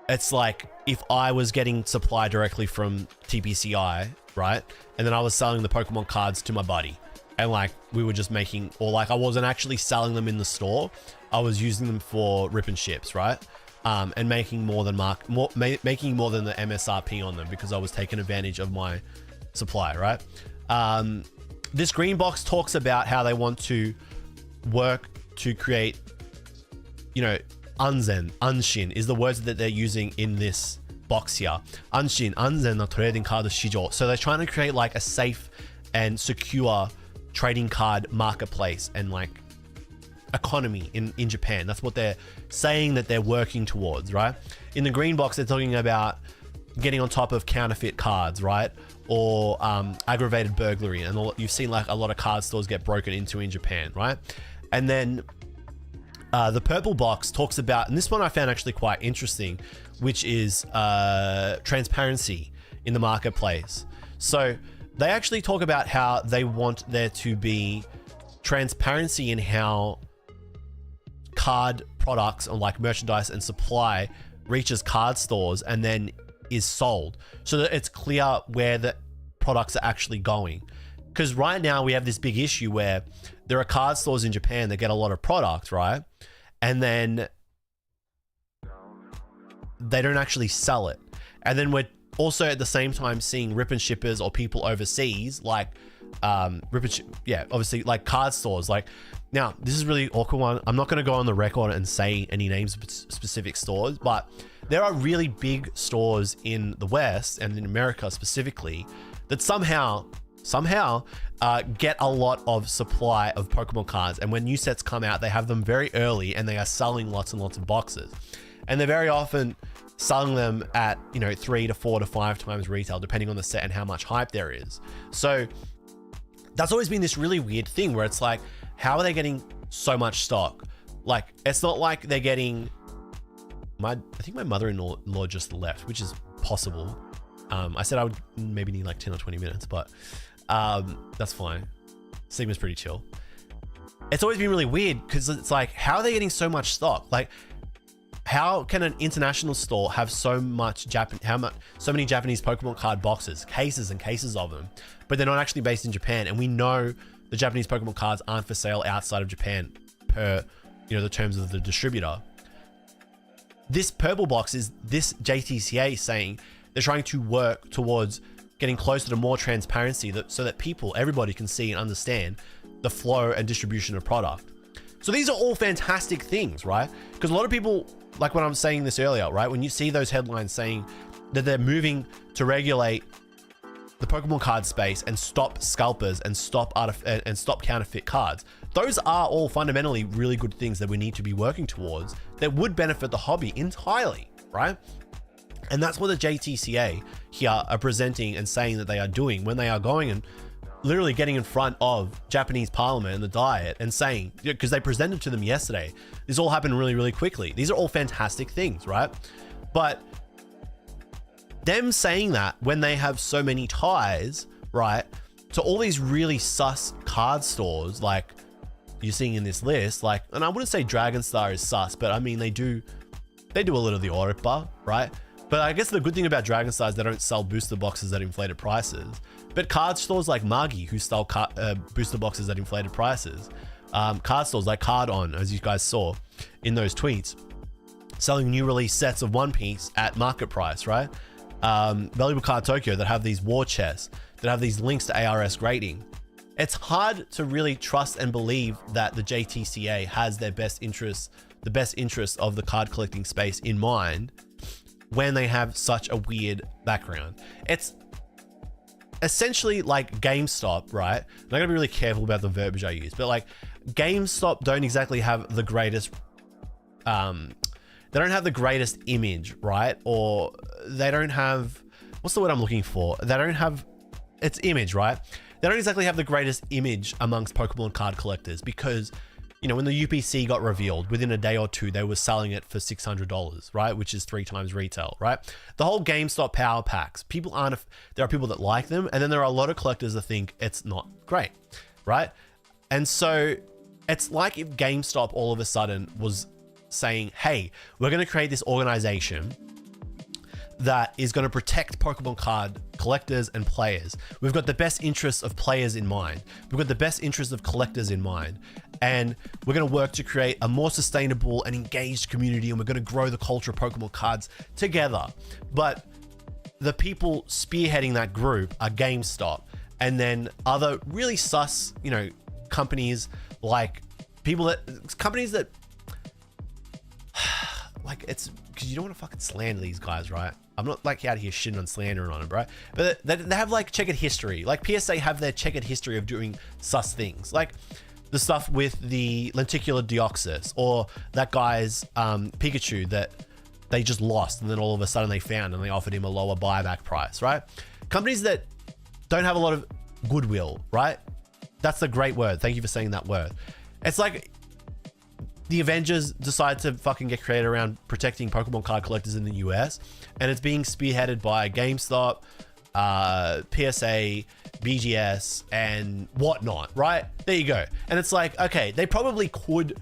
it's like if I was getting supply directly from TPCI, right? And then I was selling the Pokemon cards to my buddy. And like we were just making, or like I wasn't actually selling them in the store. I was using them for rip and ships, right? And making more than making more than the MSRP on them because I was taking advantage of my supply, right? This green box talks about how they want to work to create, you know, Anshin is the words that they're using in this box here. Anshin, Anzen no trading card shijo. So they're trying to create like a safe and secure trading card marketplace and like economy in Japan. That's what they're saying that they're working towards, right? In the green box, they're talking about getting on top of counterfeit cards, right? Or aggravated burglary. And you've seen like a lot of card stores get broken into in Japan, right? And then the purple box talks about, and this one I found actually quite interesting, which is transparency in the marketplace. So they actually talk about how they want there to be transparency in how card products or like merchandise and supply reaches card stores and then is sold, so that it's clear where the products are actually going. Because right now we have this big issue where there are card stores in Japan that get a lot of product, right? And then they don't actually sell it. And then we're also at the same time seeing rip and shippers or people overseas, like obviously like card stores. Like, now this is a really awkward one. I'm not going to go on the record and say any names of specific stores, but there are really big stores in the West and in America specifically that somehow get a lot of supply of Pokemon cards. And when new sets come out, they have them very early and they are selling lots and lots of boxes. And they're very often selling them at, 3 to 4 to 5 times retail, depending on the set and how much hype there is. So that's always been this really weird thing where it's like, how are they getting so much stock? Like, it's not like they're getting, I think my mother-in-law just left, which is possible. I said I would maybe need like 10 or 20 minutes, but that's fine. Sigma's pretty chill. It's always been really weird because it's like, how are they getting so much stock? Like, how can an international store have so many Japanese Pokemon card boxes, cases and cases of them, but they're not actually based in Japan? And we know the Japanese Pokemon cards aren't for sale outside of Japan per, the terms of the distributor. This purple box is this JTCA saying they're trying to work towards getting closer to more transparency so that everybody can see and understand the flow and distribution of product. So these are all fantastic things, right? Because a lot of people, like when I'm saying this earlier, right? When you see those headlines saying that they're moving to regulate the Pokemon card space and stop scalpers and stop counterfeit cards. Those are all fundamentally really good things that we need to be working towards that would benefit the hobby entirely, right? And that's what the JTCA here are presenting and saying that they are doing when they are going and literally getting in front of Japanese parliament and the Diet and saying, because they presented to them yesterday, this all happened really, really quickly. These are all fantastic things, right? But them saying that when they have so many ties, right, to all these really sus card stores, like you're seeing in this list, like, and I wouldn't say Dragon Star is sus, but I mean, they do a little of the oripa, right? But I guess the good thing about Dragon Star is they don't sell booster boxes at inflated prices. But card stores like Magi, who sell booster boxes at inflated prices, card stores like Card On, as you guys saw in those tweets, selling new release sets of One Piece at market price, right? Valuable Card Tokyo that have these war chests, that have these links to ARS grading. It's hard to really trust and believe that the JTCA has their best interests, the best interests of the card collecting space in mind when they have such a weird background. It's essentially like GameStop, right? And I gotta be really careful about the verbiage I use, but like GameStop don't exactly have the greatest, they don't have the greatest image, right? Or they don't have, what's the word I'm looking for? They don't have, it's image, right? They don't exactly have the greatest image amongst Pokemon card collectors because, you know, when the UPC got revealed, within a day or two, they were selling it for $600, right? Which is 3 times retail, right? The whole GameStop power packs, there are people that like them, and then there are a lot of collectors that think it's not great, right? And so it's like if GameStop all of a sudden was saying, hey, we're going to create this organization that is going to protect Pokemon card collectors and players. We've got the best interests of players in mind. We've got the best interests of collectors in mind. And we're going to work to create a more sustainable and engaged community, and we're going to grow the culture of Pokemon cards together. But the people spearheading that group are GameStop, and then other really sus, you know, companies like companies that like, it's because you don't want to fucking slander these guys, right? I'm not like out here shitting on slandering on them, right? But they have like checkered history. Like PSA have their checkered history of doing sus things, like the stuff with the lenticular deoxys, or that guy's Pikachu that they just lost and then all of a sudden they found and they offered him a lower buyback price, right? Companies that don't have a lot of goodwill, right? That's a great word. Thank you for saying that word. It's like the Avengers decide to fucking get created around protecting Pokemon card collectors in the US, and it's being spearheaded by GameStop, PSA, BGS, and whatnot, right? There you go. And it's like, okay, they probably could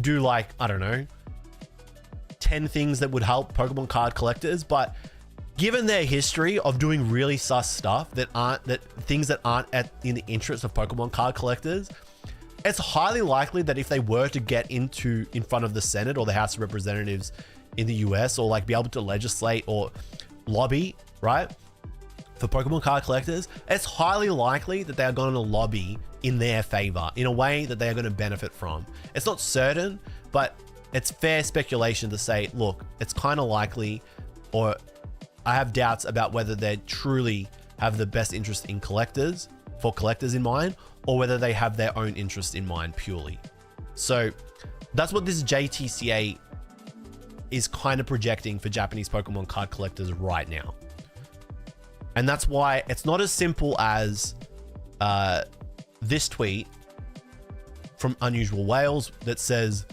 do like, I don't know, 10 things that would help Pokemon card collectors, but given their history of doing really sus stuff that aren't in the interest of Pokemon card collectors, it's highly likely that if they were to get in front of the Senate or the House of Representatives in the US, or like be able to legislate or lobby, right, for Pokemon card collectors, it's highly likely that they are going to lobby in their favor in a way that they are going to benefit from. It's not certain, but it's fair speculation to say, look, it's kind of likely, or I have doubts about whether they truly have the best interest in collectors in mind, or whether they have their own interest in mind purely. So that's what this JTCA is kind of projecting for Japanese Pokemon card collectors right now. And that's why it's not as simple as this tweet from Unusual Whales that says,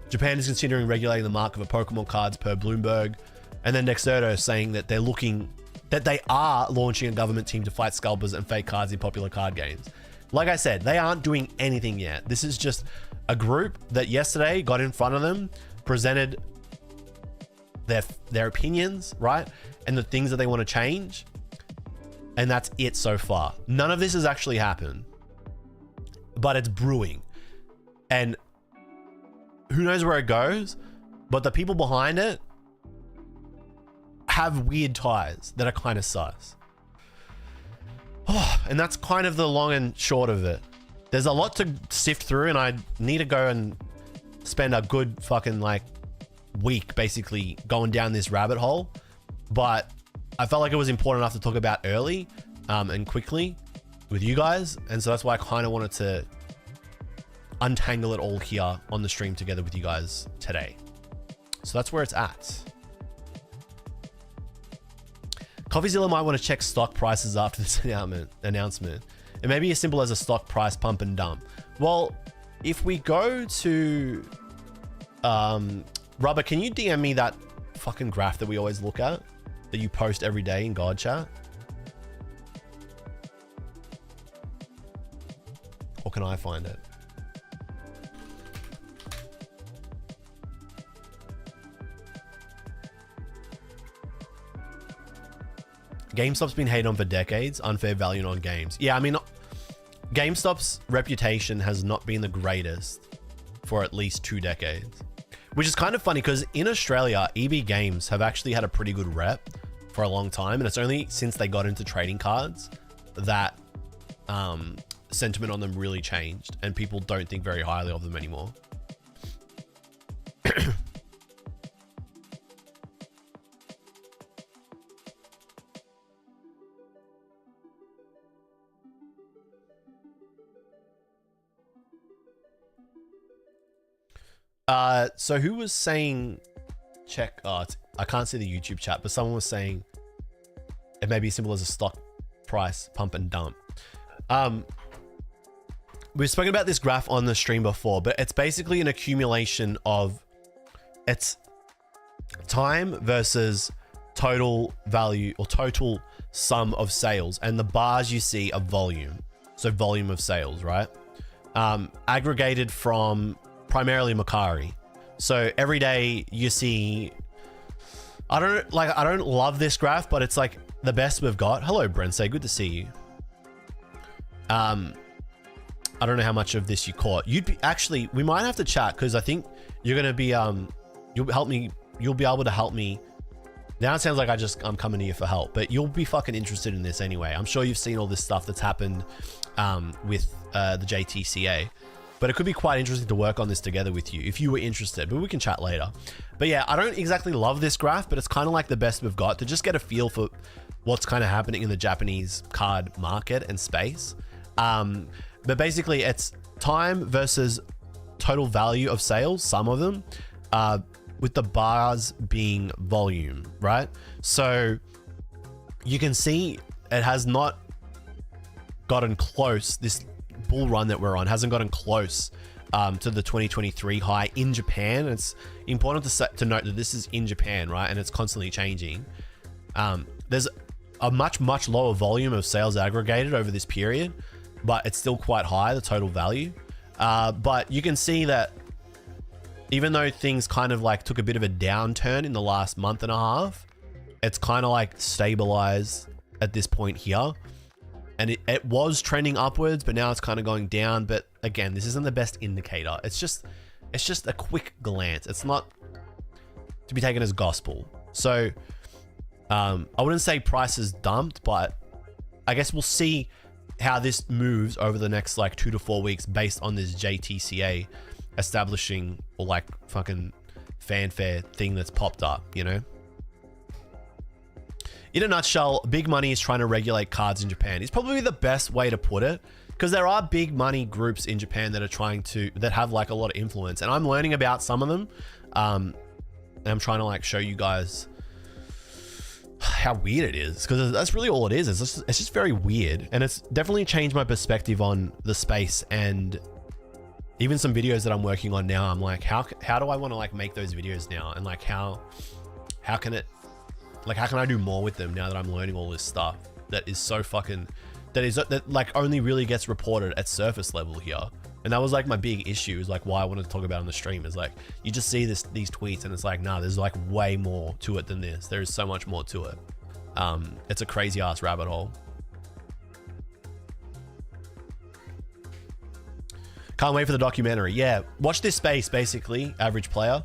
Japan is considering regulating the market for Pokemon cards per Bloomberg. And then Nexerto saying that they are launching a government team to fight scalpers and fake cards in popular card games. Like I said, they aren't doing anything yet. This is just a group that yesterday got in front of them, presented their opinions, right? And the things that they want to change. And that's it so far. None of this has actually happened, but it's brewing. And who knows where it goes, but the people behind it have weird ties that are kind of sus. And that's kind of the long and short of it. There's a lot to sift through, and I need to go and spend a good fucking like week basically going down this rabbit hole. But I felt like it was important enough to talk about early and quickly with you guys. And so that's why I kind of wanted to untangle it all here on the stream together with you guys today. So that's where it's at. CoffeeZilla might want to check stock prices after this announcement. It may be as simple as a stock price pump and dump. Well, if we go to Rubber, can you DM me that fucking graph that we always look at that you post every day in God chat? Or can I find it? GameStop's been hated on for decades. Unfair value on games. Yeah, I mean, GameStop's reputation has not been the greatest for at least 2 decades. Which is kind of funny because in Australia, EB Games have actually had a pretty good rep for a long time. And it's only since they got into trading cards that sentiment on them really changed. And people don't think very highly of them anymore. So who was saying check? Oh, I can't see the YouTube chat, but someone was saying it may be as simple as a stock price pump and dump. We've spoken about this graph on the stream before, but it's basically an accumulation of its time versus total value or total sum of sales, and the bars you see are volume. So volume of sales, right? Aggregated from primarily Macari. So every day you see, I don't love this graph, but it's like the best we've got. Hello, Brensay, good to see you. I don't know how much of this you caught. You'd be actually, we might have to chat because I think you're gonna be you'll help me. You'll be able to help me. Now it sounds like I'm coming to you for help, but you'll be fucking interested in this anyway. I'm sure you've seen all this stuff that's happened with the JTCA. But it could be quite interesting to work on this together with you if you were interested, but we can chat later. But yeah, I don't exactly love this graph, but it's kind of like the best we've got to just get a feel for what's kind of happening in the Japanese card market and space. But basically it's time versus total value of sales, some of them, with the bars being volume, right? So you can see it has not gotten close. This bull run that we're on hasn't gotten close to the 2023 high in Japan. It's important to note that this is in Japan, right? And it's constantly changing. There's a much lower volume of sales aggregated over this period, but it's still quite high, the total value. But you can see that even though things kind of like took a bit of a downturn in the last month and a half, it's kind of like stabilized at this point here. And it was trending upwards, but now it's kind of going down. But again, this isn't the best indicator. It's just a quick glance. It's not to be taken as gospel. So I wouldn't say prices dumped, but I guess we'll see how this moves over the next like 2 to 4 weeks based on this JTCA establishing or like fucking fanfare thing that's popped up, you know? In a nutshell, big money is trying to regulate cards in Japan. It's probably the best way to put it, because there are big money groups in Japan that are that have like a lot of influence, and I'm learning about some of them. And I'm trying to like show you guys how weird it is, because that's really all it is. It's just very weird, and it's definitely changed my perspective on the space. And even some videos that I'm working on now, I'm like, how do I want to like make those videos now, and like how can it, like, how can I do more with them now that I'm learning all this stuff that is so fucking, that like only really gets reported at surface level here. And that was like my big issue, is like why I wanted to talk about on the stream, is like, you just see these tweets and it's like, nah, there's like way more to it than this. There is so much more to it. It's a crazy ass rabbit hole. Can't wait for the documentary. Yeah, watch this space, basically, average player.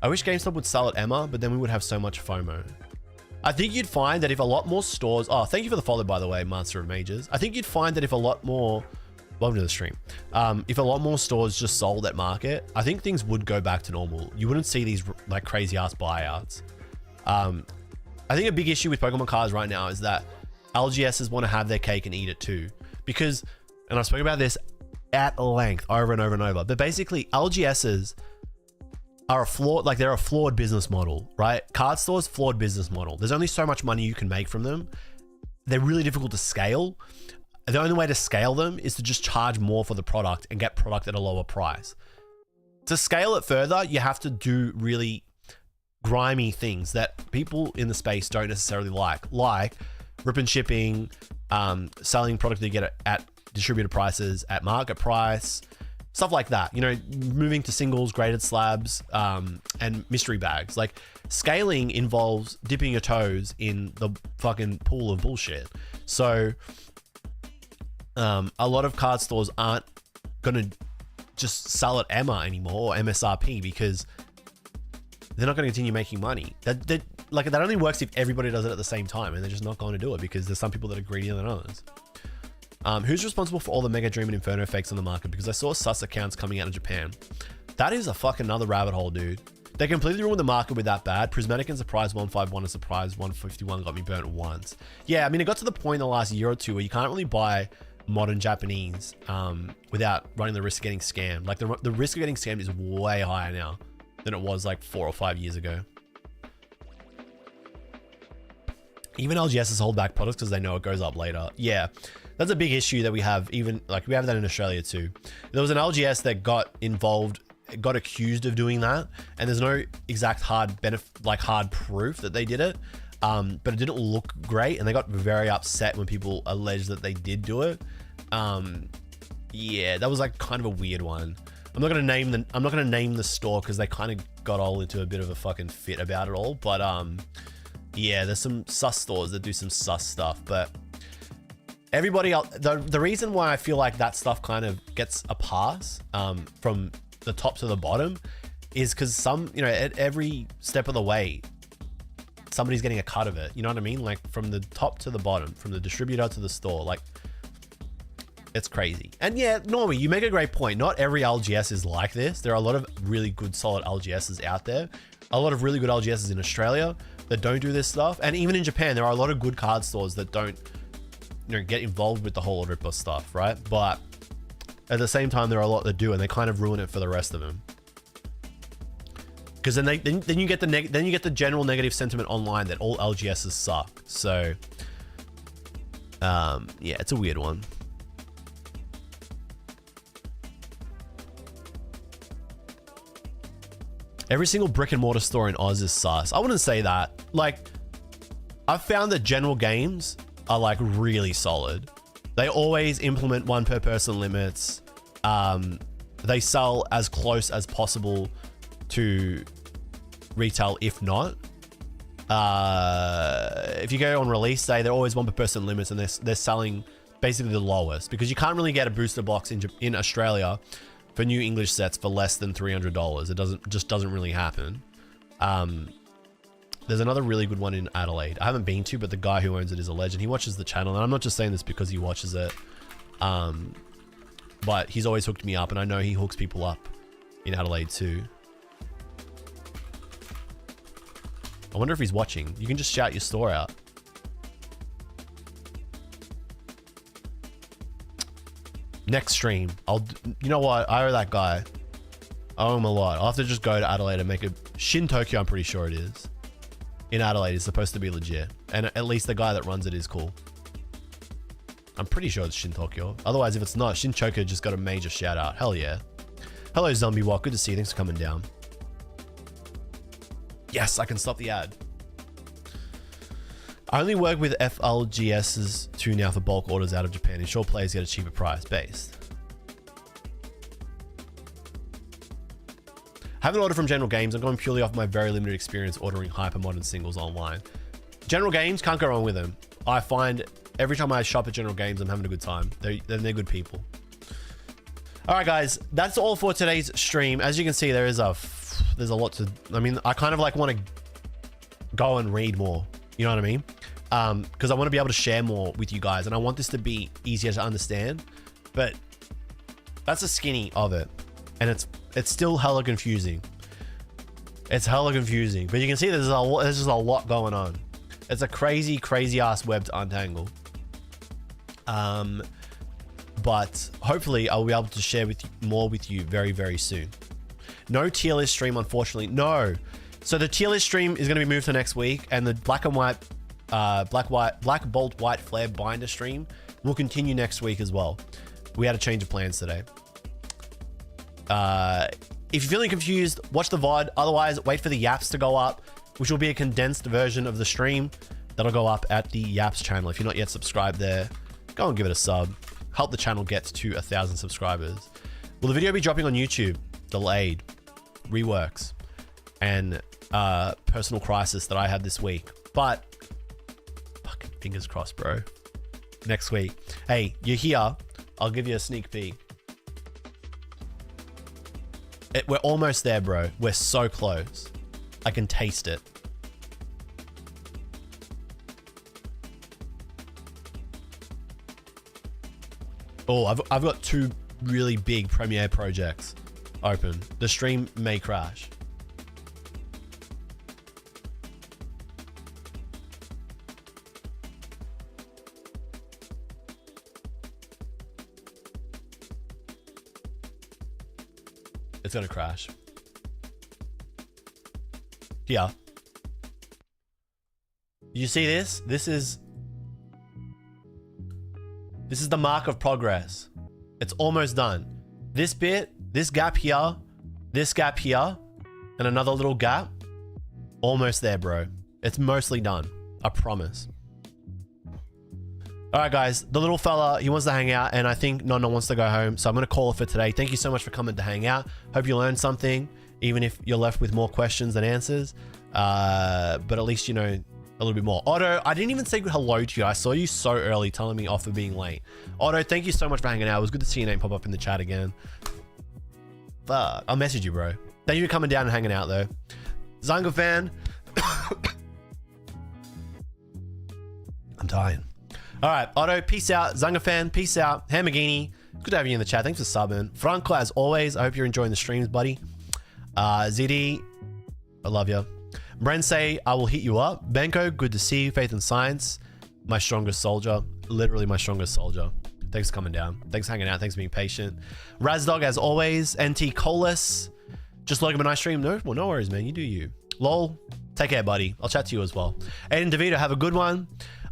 I wish GameStop would sell at Emma, but then we would have so much FOMO. I think you'd find that if a lot more stores... Oh, thank you for the follow, by the way, Master of Mages. I think you'd find that if a lot more... Welcome to the stream. If a lot more stores just sold at market, I think things would go back to normal. You wouldn't see these like crazy ass buyouts. I think a big issue with Pokemon cards right now is that LGSs want to have their cake and eat it too. Because, and I've spoken about this at length over and over and over, but basically LGSs are a flawed, like they're a flawed business model, right? Card stores, flawed business model. There's only so much money you can make from them. They're really difficult to scale. The only way to scale them is to just charge more for the product and get product at a lower price. To scale it further, you have to do really grimy things that people in the space don't necessarily like rip and shipping, selling product they get at distributor prices, at market price, stuff like that. You know, moving to singles, graded slabs, and mystery bags. Like, scaling involves dipping your toes in the fucking pool of bullshit. So a lot of card stores aren't gonna just sell at EMA anymore or MSRP because they're not going to continue making money. That only works if everybody does it at the same time, and they're just not going to do it because there's some people that are greedier than others. Who's responsible for all the Mega Dream and Inferno fakes on the market? Because I saw sus accounts coming out of Japan. That is a fucking another rabbit hole, dude. They completely ruined the market with that bad. Prismatic and Surprise 151 and Surprise 151 got me burnt once. Yeah, I mean, it got to the point in the last year or two where you can't really buy modern Japanese without running the risk of getting scammed. Like, the risk of getting scammed is way higher now than it was like 4 or 5 years ago. Even LGSs hold back products because they know it goes up later. Yeah, that's a big issue that we have. Even like we have that in Australia too. There was an LGS that got involved, got accused of doing that, and there's no exact hard proof that they did it. But it didn't look great, and they got very upset when people alleged that they did do it. Yeah, that was like kind of a weird one. I'm not gonna name the store because they kind of got all into a bit of a fucking fit about it all. But yeah, there's some sus stores that do some sus stuff. But everybody else, the reason why I feel like that stuff kind of gets a pass from the top to the bottom is because at every step of the way, somebody's getting a cut of it. You know what I mean? Like, from the top to the bottom, from the distributor to the store, like, it's crazy. And yeah, Normie, you make a great point. Not every LGS is like this. There are a lot of really good, solid LGSs out there. A lot of really good LGSs in Australia that don't do this stuff. And even in Japan, there are a lot of good card stores that don't, get involved with the whole oripa stuff, right? But at the same time, there are a lot that do, and they kind of ruin it for the rest of them. Because then you get the general negative sentiment online that all LGSs suck. So yeah, it's a weird one. Every single brick and mortar store in Oz is sus. I wouldn't say that. Like, I've found that general games are like really solid. They always implement 1 per person limits. They sell as close as possible to retail, if not. If you go on release day, they're always 1 per person limits, and they're selling basically the lowest, because you can't really get a booster box in Australia for new English sets for less than $300. It just doesn't really happen. There's another really good one in Adelaide. I haven't been to, but the guy who owns it is a legend. He watches the channel, and I'm not just saying this because he watches it. But he's always hooked me up, and I know he hooks people up in Adelaide too. I wonder if he's watching. You can just shout your store out. Next stream, you know what? I owe that guy. I owe him a lot. I'll have to just go to Adelaide and make a Shin Tokyo. I'm pretty sure it is. In Adelaide, it's supposed to be legit. And at least the guy that runs it is cool. I'm pretty sure it's Shin Tokyo. Otherwise, if it's not, Shin Tokyo just got a major shout out. Hell yeah. Hello, Zombie Walk. Good to see you. Thanks for coming down. Yes, I can stop the ad. I only work with FLGSs too now for bulk orders out of Japan. Ensure players get a cheaper price based. Haven't ordered from General Games. I'm going purely off my very limited experience ordering hypermodern singles online. General Games, can't go wrong with them. I find every time I shop at General Games, I'm having a good time. They're good people. All right, guys, that's all for today's stream. As you can see, there's a lot to. I mean, I kind of like want to go and read more. You know what I mean? Because I want to be able to share more with you guys, and I want this to be easier to understand. But that's the skinny of it, and it's still hella confusing. It's hella confusing, but you can see there's just a lot going on. It's a crazy, crazy ass web to untangle. But hopefully I'll be able to share more with you very, very soon. No tier list stream, unfortunately. No. So the tier list stream is going to be moved to next week, and the black and white, black bolt white flare binder stream will continue next week as well. We had a change of plans today. If you're feeling confused, watch the VOD. Otherwise, wait for the Yaps to go up, which will be a condensed version of the stream that'll go up at the Yaps channel. If you're not yet subscribed there, go and give it a sub. Help the channel get to 1,000 subscribers. Will the video be dropping on YouTube? Delayed, reworks, and personal crisis that I had this week. But fucking fingers crossed, bro. Next week. Hey, you're here. I'll give you a sneak peek. We're almost there, bro. We're so close. I can taste it. Oh, I've got 2 really big Premiere projects open. The stream may crash. It's gonna crash. Here. You see this? This is the mark of progress. It's almost done. This bit, this gap here, and another little gap. Almost there, bro. It's mostly done. I promise. All right, guys. The little fella, he wants to hang out, and I think Nonna wants to go home. So I'm going to call it for today. Thank you so much for coming to hang out. Hope you learned something, even if you're left with more questions than answers. But at least you know a little bit more. Otto, I didn't even say hello to you. I saw you so early telling me off for being late. Otto, thank you so much for hanging out. It was good to see your name pop up in the chat again. Fuck. I'll message you, bro. Thank you for coming down and hanging out, though. Zanga fan. I'm dying. All right, Otto, peace out. Zanga fan, peace out. Hamagini, good to have you in the chat. Thanks for subbing. Franco, as always, I hope you're enjoying the streams, buddy. ZD, I love you. Bren say, I will hit you up. Benko, good to see you. Faith and Science, my strongest soldier. Literally my strongest soldier. Thanks for coming down. Thanks for hanging out. Thanks for being patient. Razdog, as always. NT Colas, just log him a nice stream. No, well, no worries, man. You do you. Lol, take care, buddy. I'll chat to you as well. Aiden DeVito, have a good one.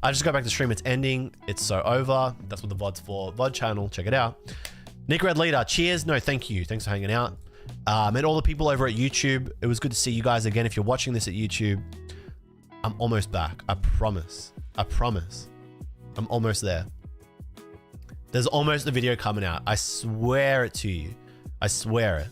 I just got back to stream. It's ending. It's so over. That's what the VOD's for. VOD channel. Check it out. Nick Red Leader. Cheers. No, thank you. Thanks for hanging out. And all the people over at YouTube. It was good to see you guys again. If you're watching this at YouTube, I'm almost back. I promise. I promise. I'm almost there. There's almost a video coming out. I swear it to you. I swear it.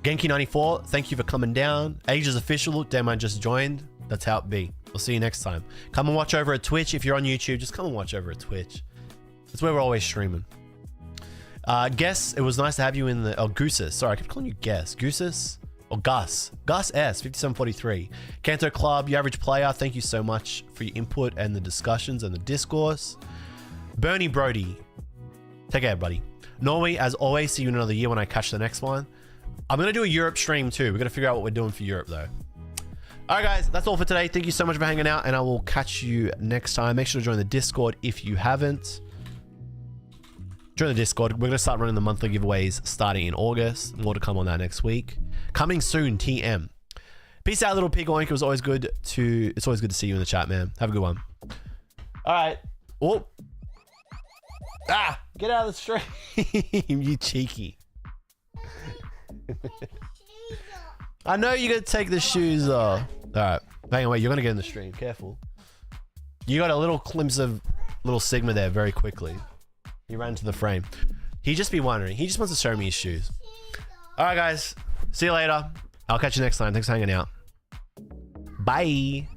Genki94, thank you for coming down. Age is official. Look, damn, I just joined. That's how it be. We'll see you next time. Come and watch over at Twitch. If you're on YouTube, just come and watch over at Twitch. That's where we're always streaming. Guess, it was nice to have you in the... Oh, Goosus. Sorry, I kept calling you Guess. Goosus? Or Gus. Gus S, 5743. Kanto Club, your average player. Thank you so much for your input and the discussions and the discourse. Bernie Brody. Take care, buddy. Norway, as always, see you in another year when I catch the next one. I'm going to do a Europe stream too. We're going to figure out what we're doing for Europe though. All right, guys, that's all for today. Thank you so much for hanging out, and I will catch you next time. Make sure to join the Discord if you haven't. Join the Discord. We're going to start running the monthly giveaways starting in August. More to come on that next week. Coming soon, TM. Peace out, little pig oink. It's always good to see you in the chat, man. Have a good one. All right. Oh. Ah, get out of the stream, you cheeky. I know you're going to take the shoes off. All right. Hang on, wait. You're going to get in the stream. Careful. You got a little glimpse of little Sigma there very quickly. He ran to the frame. He'd just be wondering. He just wants to show me his shoes. All right, guys. See you later. I'll catch you next time. Thanks for hanging out. Bye.